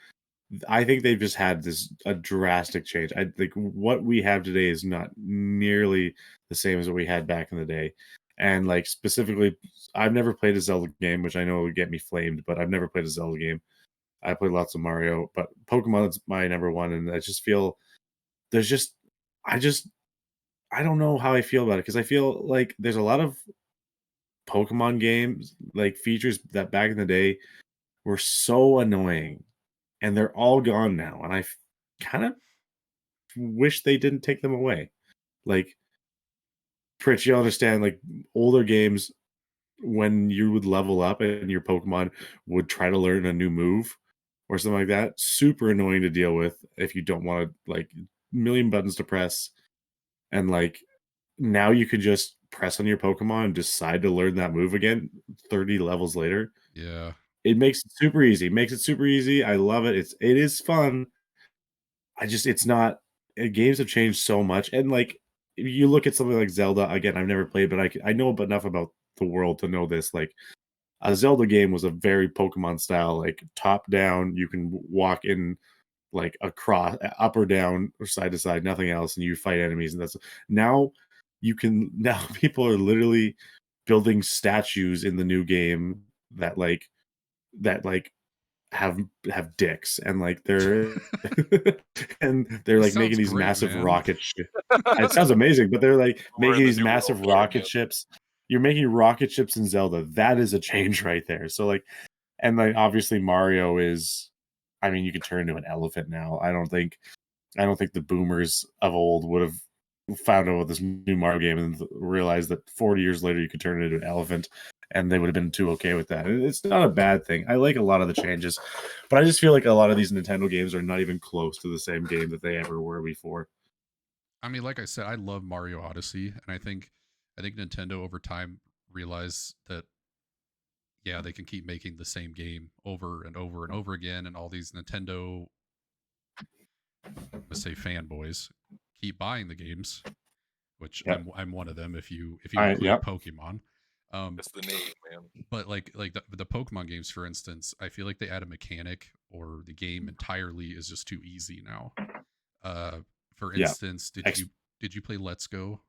I think they've just had this a drastic change. I think what we have today is not nearly the same as what we had back in the day. And like specifically, I've never played a Zelda game, which I know would get me flamed, but I've never played a Zelda game. I played lots of Mario, but Pokemon's my number one, and I just feel there's just I just I don't know how I feel about it because I feel like there's a lot of Pokemon games, like features that back in the day were so annoying, and they're all gone now. And I kind of wish they didn't take them away. Like, Pritch, you understand, like older games, when you would level up and your Pokemon would try to learn a new move or something like that, super annoying to deal with if you don't want to, like, million buttons to press. And like, now you could just press on your Pokemon and decide to learn that move again 30 levels later. yeah. It makes it super easy. Makes it super easy. I love it. It is fun. It's not games have changed so much. And like if you look at something like Zelda, again, I've never played, but I know enough about the world to know this. Like a Zelda game was a very Pokemon style, like top down, you can walk in like across up or down or side to side, nothing else, and you fight enemies. And that's now now people are literally building statues in the new game that have dicks and like they're and they're This like making sounds these great, massive man. rocket it sounds amazing, but they're like We're making in the these new world massive canon, rocket ships. You're making rocket ships in Zelda. That is a change right there. So like And like obviously Mario is, I mean, you can turn into an elephant now. I don't think the boomers of old would have found out about this new Mario game and realized that 40 years later you could turn it into an elephant, and they would have been too okay with that. It's not a bad thing. I like a lot of the changes, but I just feel like a lot of these Nintendo games are not even close to the same game that they ever were before. I mean, like I said, I love Mario Odyssey, and I think Nintendo over time realized that yeah, they can keep making the same game over and over and over again, and all these Nintendo, let's say fanboys, keep buying the games, which Yep. I'm one of them. If you include Yep. Pokemon, That's the name, man. but like the Pokemon games, for instance, I feel like they add a mechanic, or the game entirely is just too easy now. For Yeah. instance, did you play Let's Go?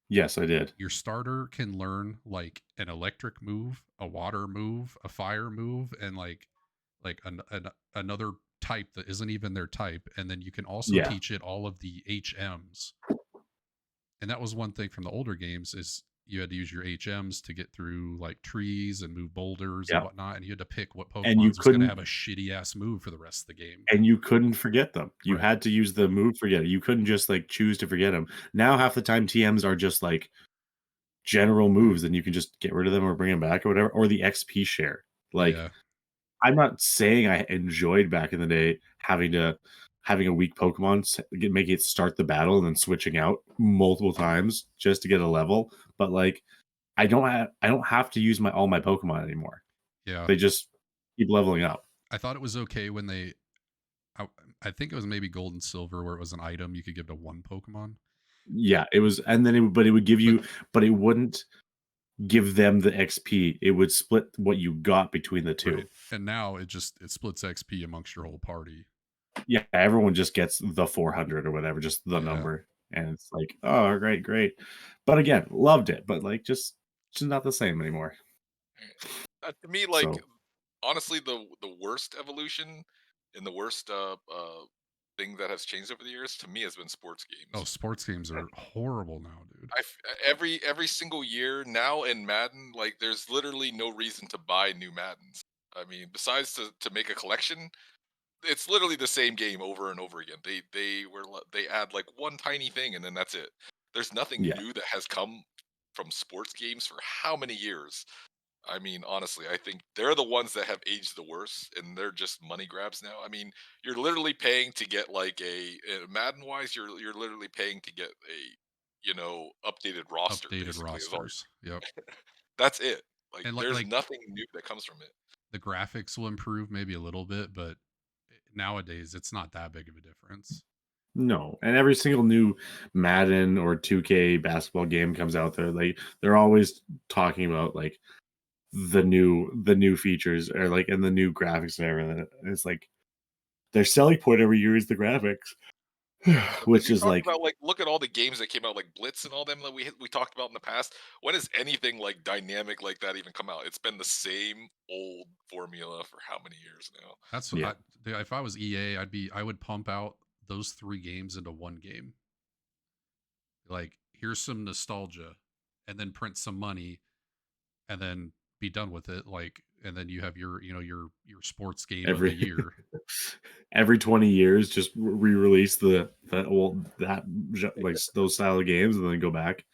Yes, I did. Your starter can learn like an electric move, a water move, a fire move, and like another type that isn't even their type, and then you can also Yeah. teach it all of the HMs. And that was one thing from the older games, is you had to use your HMs to get through like trees and move boulders Yep. and whatnot, and you had to pick what And you Pokemon was going to couldn't- have a shitty ass move for the rest of the game. And you couldn't forget them. You Right. had to use the move forget. You couldn't just like choose to forget them. Now half the time TMs are just like general moves, and you can just get rid of them or bring them back or whatever, or the XP share. Like, Yeah. I'm not saying I enjoyed back in the day having a weak Pokemon, making it start the battle and then switching out multiple times just to get a level, but like I don't have to use all my Pokemon anymore. Yeah. They just keep leveling up. I thought it was okay when I think it was maybe Gold and Silver, where it was an item you could give to one Pokemon. Yeah, it was, and then but it would give you, but it wouldn't give them the XP. It would split what you got between the two. Right. And now it splits XP amongst your whole party. Yeah, everyone just gets the 400 or whatever, just the number, and it's like, oh, great. But again, loved it, but like just not the same anymore. To me, like So- honestly, the worst evolution and the worst thing that has changed over the years to me has been sports games. Oh, sports games are horrible now, dude. Every single year now in Madden, like there's literally no reason to buy new Maddens. I mean, besides to make a collection, it's literally the same game over and over again. They add like one tiny thing and then that's it. There's nothing Yeah. new that has come from sports games for how many years? I mean, honestly, I think they're the ones that have aged the worst, and they're just money grabs now. I mean, you're literally paying to get like Madden wise, you're literally paying to get a updated roster. Updated basically, is all- rosters. Yep. That's it. Like, And there's like nothing new that comes from it. the graphics will improve maybe a little bit, but nowadays it's not that big of a difference. No, and every single new Madden or 2K basketball game comes out there, like they're always talking about like the new features, or like, and the new graphics and everything. It's like their selling point every year is the graphics, which We is talked like, about, like, look at all the games that came out, like Blitz and all them that we talked about in the past. When has anything like dynamic like that even come out? It's been the same old formula for how many years now? That's what Yeah. if I was EA, I would pump out those 3 games into one game. Like, here's some nostalgia, and then print some money, and then be done with it. Like, and then you have your sports game of the year. every 20 years, just re-release like those style of games, and then go back.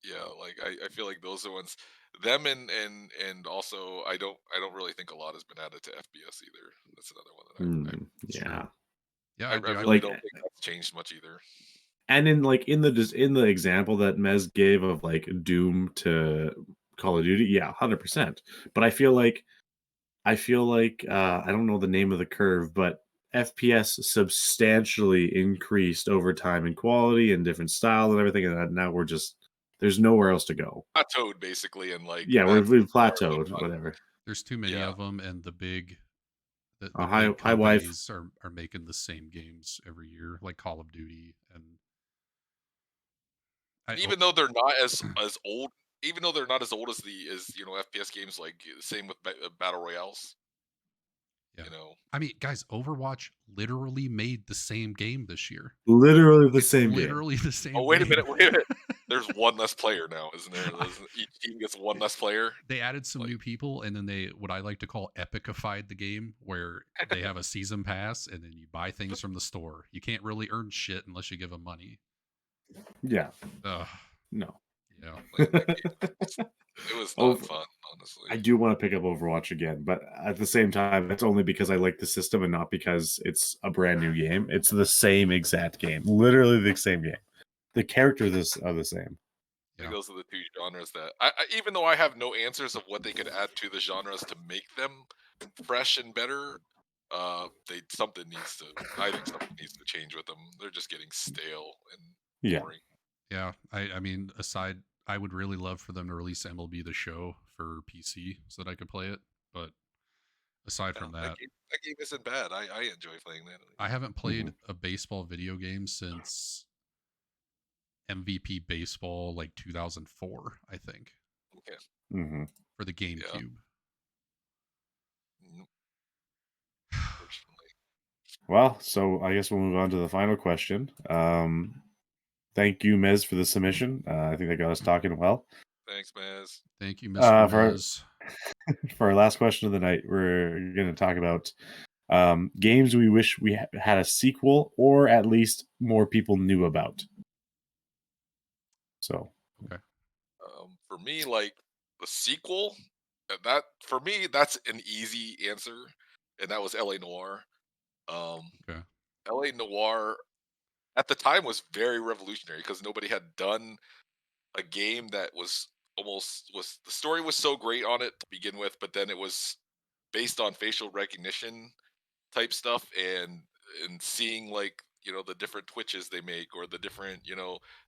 Yeah, like I feel like those are ones. Them and also I don't really think a lot has been added to FPS either. That's another one that Yeah. Yeah, I I really like- don't think that's changed much either. And in the example that Mez gave of like Doom to Call of Duty, yeah, 100%. But I feel like I don't know the name of the curve, but FPS substantially increased over time in quality and different style and everything, and now there's nowhere else to go. Plateaued basically, and like Yeah, that's we've part of plateaued, it. whatever. there's too many Yeah. of them, and the big Hi, big wife. companies are making the same games every year, like Call of Duty, and Even though they're not as old, even though they're not as old as FPS games, like same with battle royales. Yeah. You know, I mean, guys, Overwatch literally made the same game this year. Literally the It's same game. literally the same. oh wait a game. minute, There's one less player now, isn't there? Each team gets one less player. They added some Like- new people, and then they, what I like to call epicified the game, where they have a season pass, and then you buy things from the store. You can't really earn shit unless you give them money. Yeah. Ugh, No. yeah. Playing that game. It was not fun, honestly. I do want to pick up Overwatch again, but at the same time, it's only because I like the system and not because it's a brand new game. It's the same exact game, literally the same game. The characters are the same. I think Yeah. those are the two genres that, I even though I have no answers of what they could add to the genres to make them fresh and better, I think something needs to change with them. They're just getting stale and Yeah. boring. Yeah, I mean, I would really love for them to release MLB The Show for PC so that I could play it. But aside from that, That game isn't bad. I enjoy playing that. I haven't played a baseball video game since MVP Baseball, like 2004, I think, Okay. Mm-hmm. for the GameCube. Mhm. Unfortunately. Well, so I guess we'll move on to the final question. Thank you, Mez, for the submission. I think that got us talking well. Thanks, Maz. Thank you, Mr. For- Mez. For our last question of the night, we're going to talk about games we wish we had a sequel or at least more people knew about. So, For me, like the sequel, that for me that's an easy answer, and that was LA Noir. Okay. LA Noir at the time was very revolutionary because nobody had done a game that was the story was so great on it to begin with, but then it was based on facial recognition type stuff, and seeing like the different twitches they make, or the different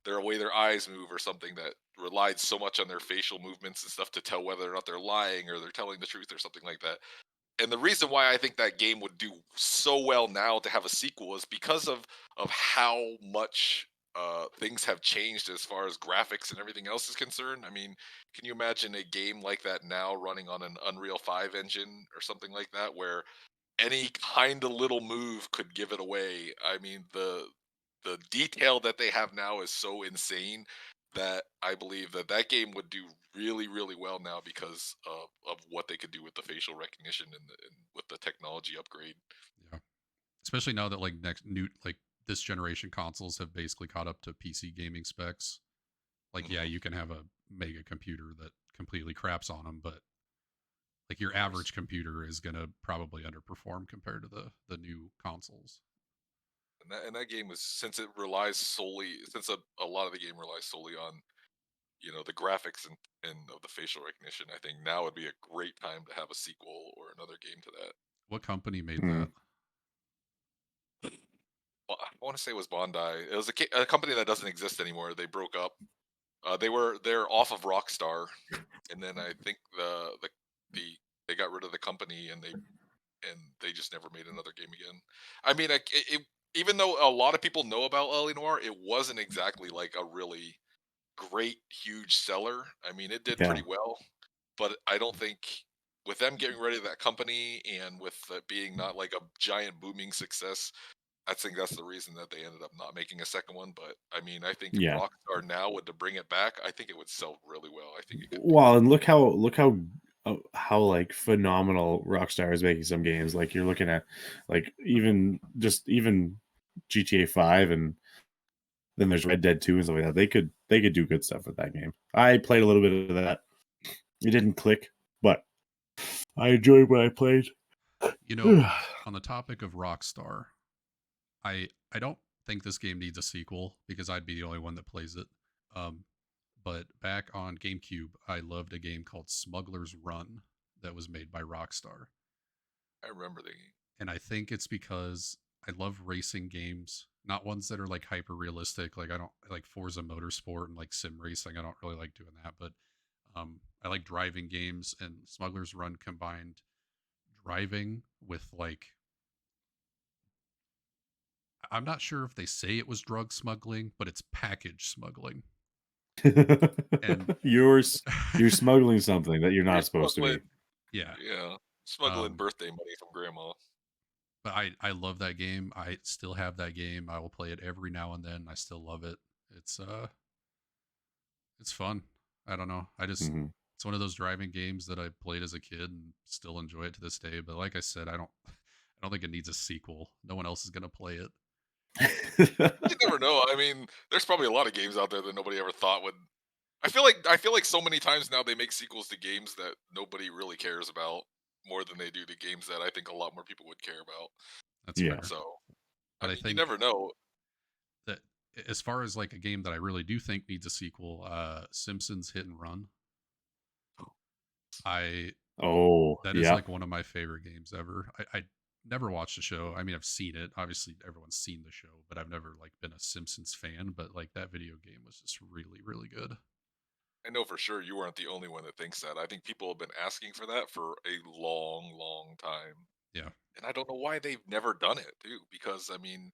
their way their eyes move or something, that relied so much on their facial movements and stuff to tell whether or not they're lying or they're telling the truth or something like that. And the reason why I think that game would do so well now to have a sequel is because of how much things have changed as far as graphics and everything else is concerned. I mean, can you imagine a game like that now running on an Unreal 5 engine or something like that, where any kind of little move could give it away? I mean, the detail that they have now is so insane that I believe that game would do really, really well now because of what they could do with the facial recognition and with the technology upgrade. Yeah. Especially now that like this generation consoles have basically caught up to PC gaming specs. Like, yeah, you can have a mega computer that completely craps on them, but like your average computer is going to probably underperform compared to the new consoles. And that game was, since a lot of the game relies solely on the graphics and of the facial recognition, I think now would be a great time to have a sequel or another game to that. What company made Hmm. that? Well, I want to say it was Bondi. It was a company that doesn't exist anymore. They broke up. They're off of Rockstar, and then I think they got rid of the company, and they just never made another game again. I mean, even though a lot of people know about LA Noire, it wasn't exactly like a really great huge seller. I mean, it did Yeah. pretty well, but I don't think, with them getting rid of that company and with it being not like a giant booming success, I think that's the reason that they ended up not making a second one. But I mean, I think if Yeah. Rockstar now would to bring it back, I think it would sell really well. I think it could. Well, and look how like phenomenal Rockstar is making some games. Like you're looking at like even GTA 5, and then there's Red Dead 2 and stuff like that. They could do good stuff with that game. I played a little bit of that. It didn't click, but I enjoyed what I played. You know, on the topic of Rockstar, I don't think this game needs a sequel because I'd be the only one that plays it. But back on GameCube, I loved a game called Smuggler's Run that was made by Rockstar. I remember the game. And I think it's because I love racing games, not ones that are like hyper realistic. Like I don't like Forza Motorsport and like sim racing. I don't really like doing that, but I like driving games, and Smuggler's Run combined driving with like, I'm not sure if they say it was drug smuggling, but it's package smuggling. And you're smuggling something that you're You're not supposed to be. smuggling- yeah, Yeah, smuggling Um, birthday money from grandma. but I love that game. I still have that game. I will play it every now and then. I still love it. It's It's fun. I don't know. Mhm. It's one of those driving games that I played as a kid and still enjoy it to this day. But like I said, I don't think it needs a sequel. No one else is gonna play it. You never know. I mean, there's probably a lot of games out there that nobody ever thought would. I feel like so many times now they make sequels to games that nobody really cares about more than they do to games that I think a lot more people would care about. That's Yeah. fair. So, I But I mean, you think never know. that as far as like a game that I really do think needs a sequel, Simpsons Hit and Run. I Oh, That is yeah. like one of my favorite games ever. I never watched the show. I mean, I've seen it. Obviously, everyone's seen the show, but I've never like been a Simpsons fan. But like that video game was just really, really good. I know for sure you weren't the only one that thinks that. I think people have been asking for that for a long, long time. Yeah, And I don't know why they've never done it, too. Because, I mean,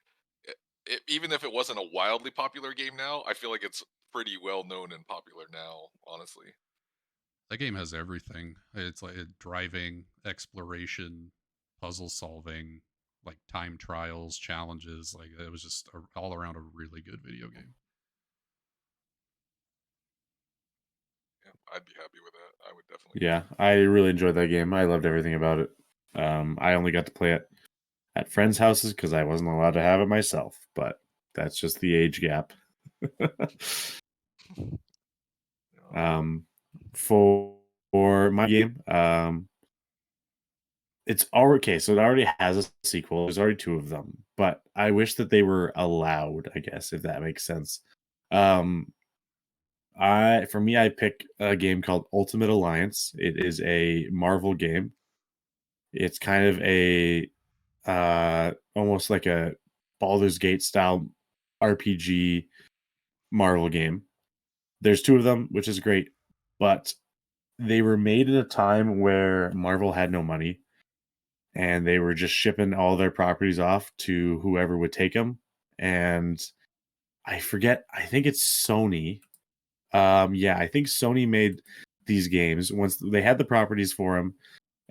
even if it wasn't a wildly popular game now, I feel like it's pretty well known and popular now, honestly. that game has everything. It's like driving, exploration, puzzle solving, like time trials, challenges. Like it was just all around a really good video game. Yeah, I'd be happy with that. I would definitely. Yeah, I really enjoyed that game. I loved everything about it. I only got to play it at friends' houses because I wasn't allowed to have it myself, but that's just the age gap. um, for my game, it's already okay. So it already has a sequel. There's already two of them, but I wish that they were allowed. I guess if that makes sense. For me, I pick a game called Ultimate Alliance. It is a Marvel game. It's kind of a almost like a Baldur's Gate style RPG Marvel game. There's two of them, which is great, but they were made at a time where Marvel had no money and they were just shipping all their properties off to whoever would take them. And I forget, I think it's Sony. Yeah, I think Sony made these games once they had the properties for them,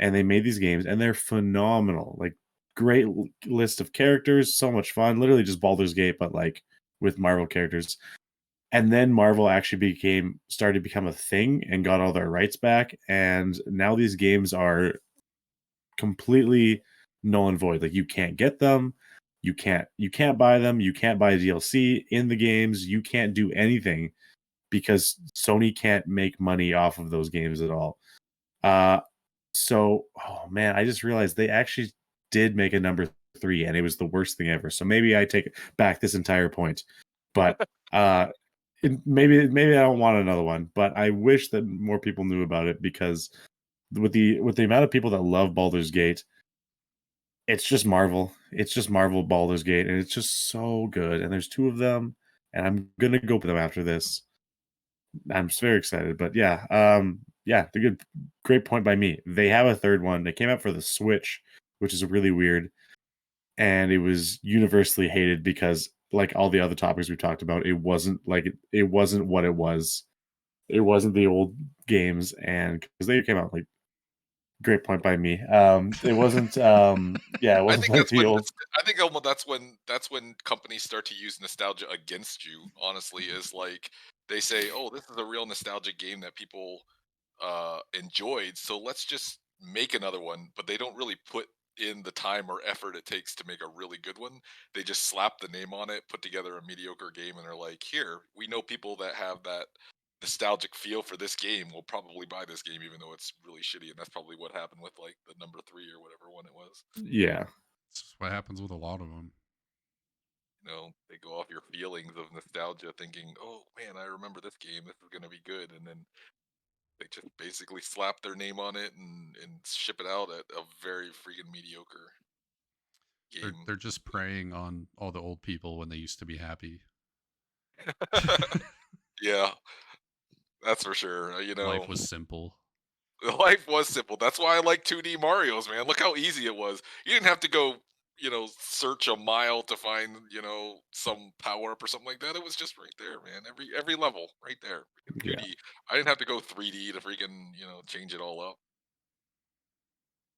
and they made these games, and they're phenomenal. Like, great list of characters, so much fun. Literally just Baldur's Gate, but like with Marvel characters. And then Marvel actually started to become a thing and got all their rights back. And now these games are completely null and void. Like you can't get them, you can't buy them, you can't buy DLC in the games, you can't do anything because Sony can't make money off of those games at all. So, oh man, I just realized they actually did make a number 3 and it was the worst thing ever. So maybe I take back this entire point. But maybe I don't want another one, but I wish that more people knew about it because with the amount of people that love Baldur's Gate, it's just Marvel. It's just Marvel Baldur's Gate and it's just so good. And there's two of them and I'm going to go for them after this. I'm just very excited, but yeah, they're good. Great point by me. They have a third one. They came out for the Switch, which is really weird, and it was universally hated because, like all the other topics we talked about, it wasn't what it was. It wasn't the old games, and because they came out like great point by me. It wasn't. Yeah, it I wasn't think like that's the when old. I think almost that's when companies start to use nostalgia against you. Honestly, is like they say, "Oh, this is a real nostalgic game that people enjoyed, so let's just make another one." But they don't really put in the time or effort it takes to make a really good one. They just slap the name on it, put together a mediocre game, and they're like, "Here, we know people that have that nostalgic feel for this game will probably buy this game even though it's really shitty." And that's probably what happened with like the number 3 or whatever one it was. Yeah, It's what happens with a lot of them. They go off your feelings of nostalgia thinking, "Oh man, I remember this game, this is going to be good." And then they just basically slap their name on it and ship it out at a very freaking mediocre game. They're just preying on all the old people when they used to be happy. Yeah, that's for sure. Life was simple. Life was simple. That's why I like 2D Mario's, man. Look how easy it was. You didn't have to go, search a mile to find, some power up or something like that. It was just right there, man. Every level right there. Freaking yeah, 2D. I didn't have to go 3D to freaking, change it all up.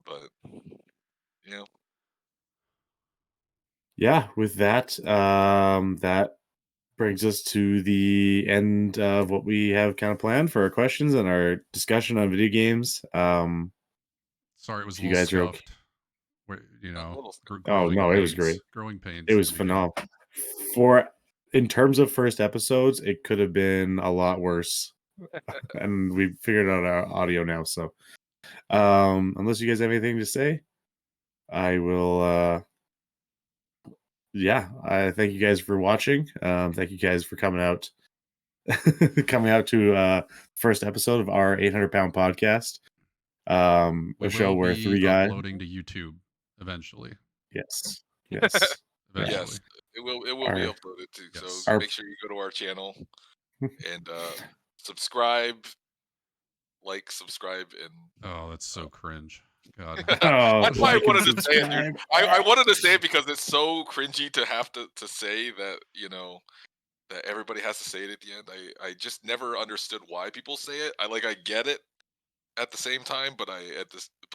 But yeah, yeah. With that, that brings us to the end of what we have kind of planned for our questions and our discussion on video games. Sorry, it was a You little guys are okay. scuffed. Where, you know, little- growing no, pains, it was great. Growing pains. It was in the game. phenomenal. In terms of first episodes, it could have been a lot worse. And we figured out our audio now. So, unless you guys have anything to say, I will. I thank you guys for watching. Thank you guys for coming out, coming out to first episode of our 800-pound podcast. We A show will where be three guys. uploading to YouTube eventually. Yes. Eventually. Yes, it will be Our- uploaded too. Yes. So Our- make sure you go to our channel and subscribe, subscribe, and Oh, that's so cringe. God. that's why like I and wanted to say it, dude. subscribe. I wanted to say it because it's so cringy to have to say that, that everybody has to say it at the end. I just never understood why people say it. I get it at the same time, but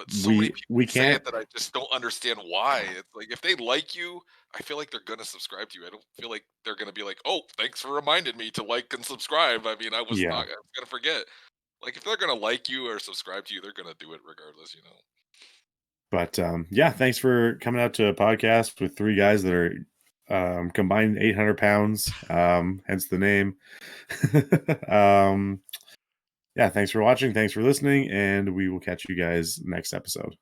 so many people We say can't. it that I just don't understand why. It's like, if they like you, I feel like they're gonna subscribe to you. I don't feel like they're gonna be like, oh, thanks for reminding me to like and subscribe. I mean, I was Yeah. gonna forget. Like, if they're gonna like you or subscribe to you, they're gonna do it regardless, But thanks for coming out to a podcast with three guys that are combined 800 pounds, hence the name. Thanks for watching, thanks for listening, and we will catch you guys next episode.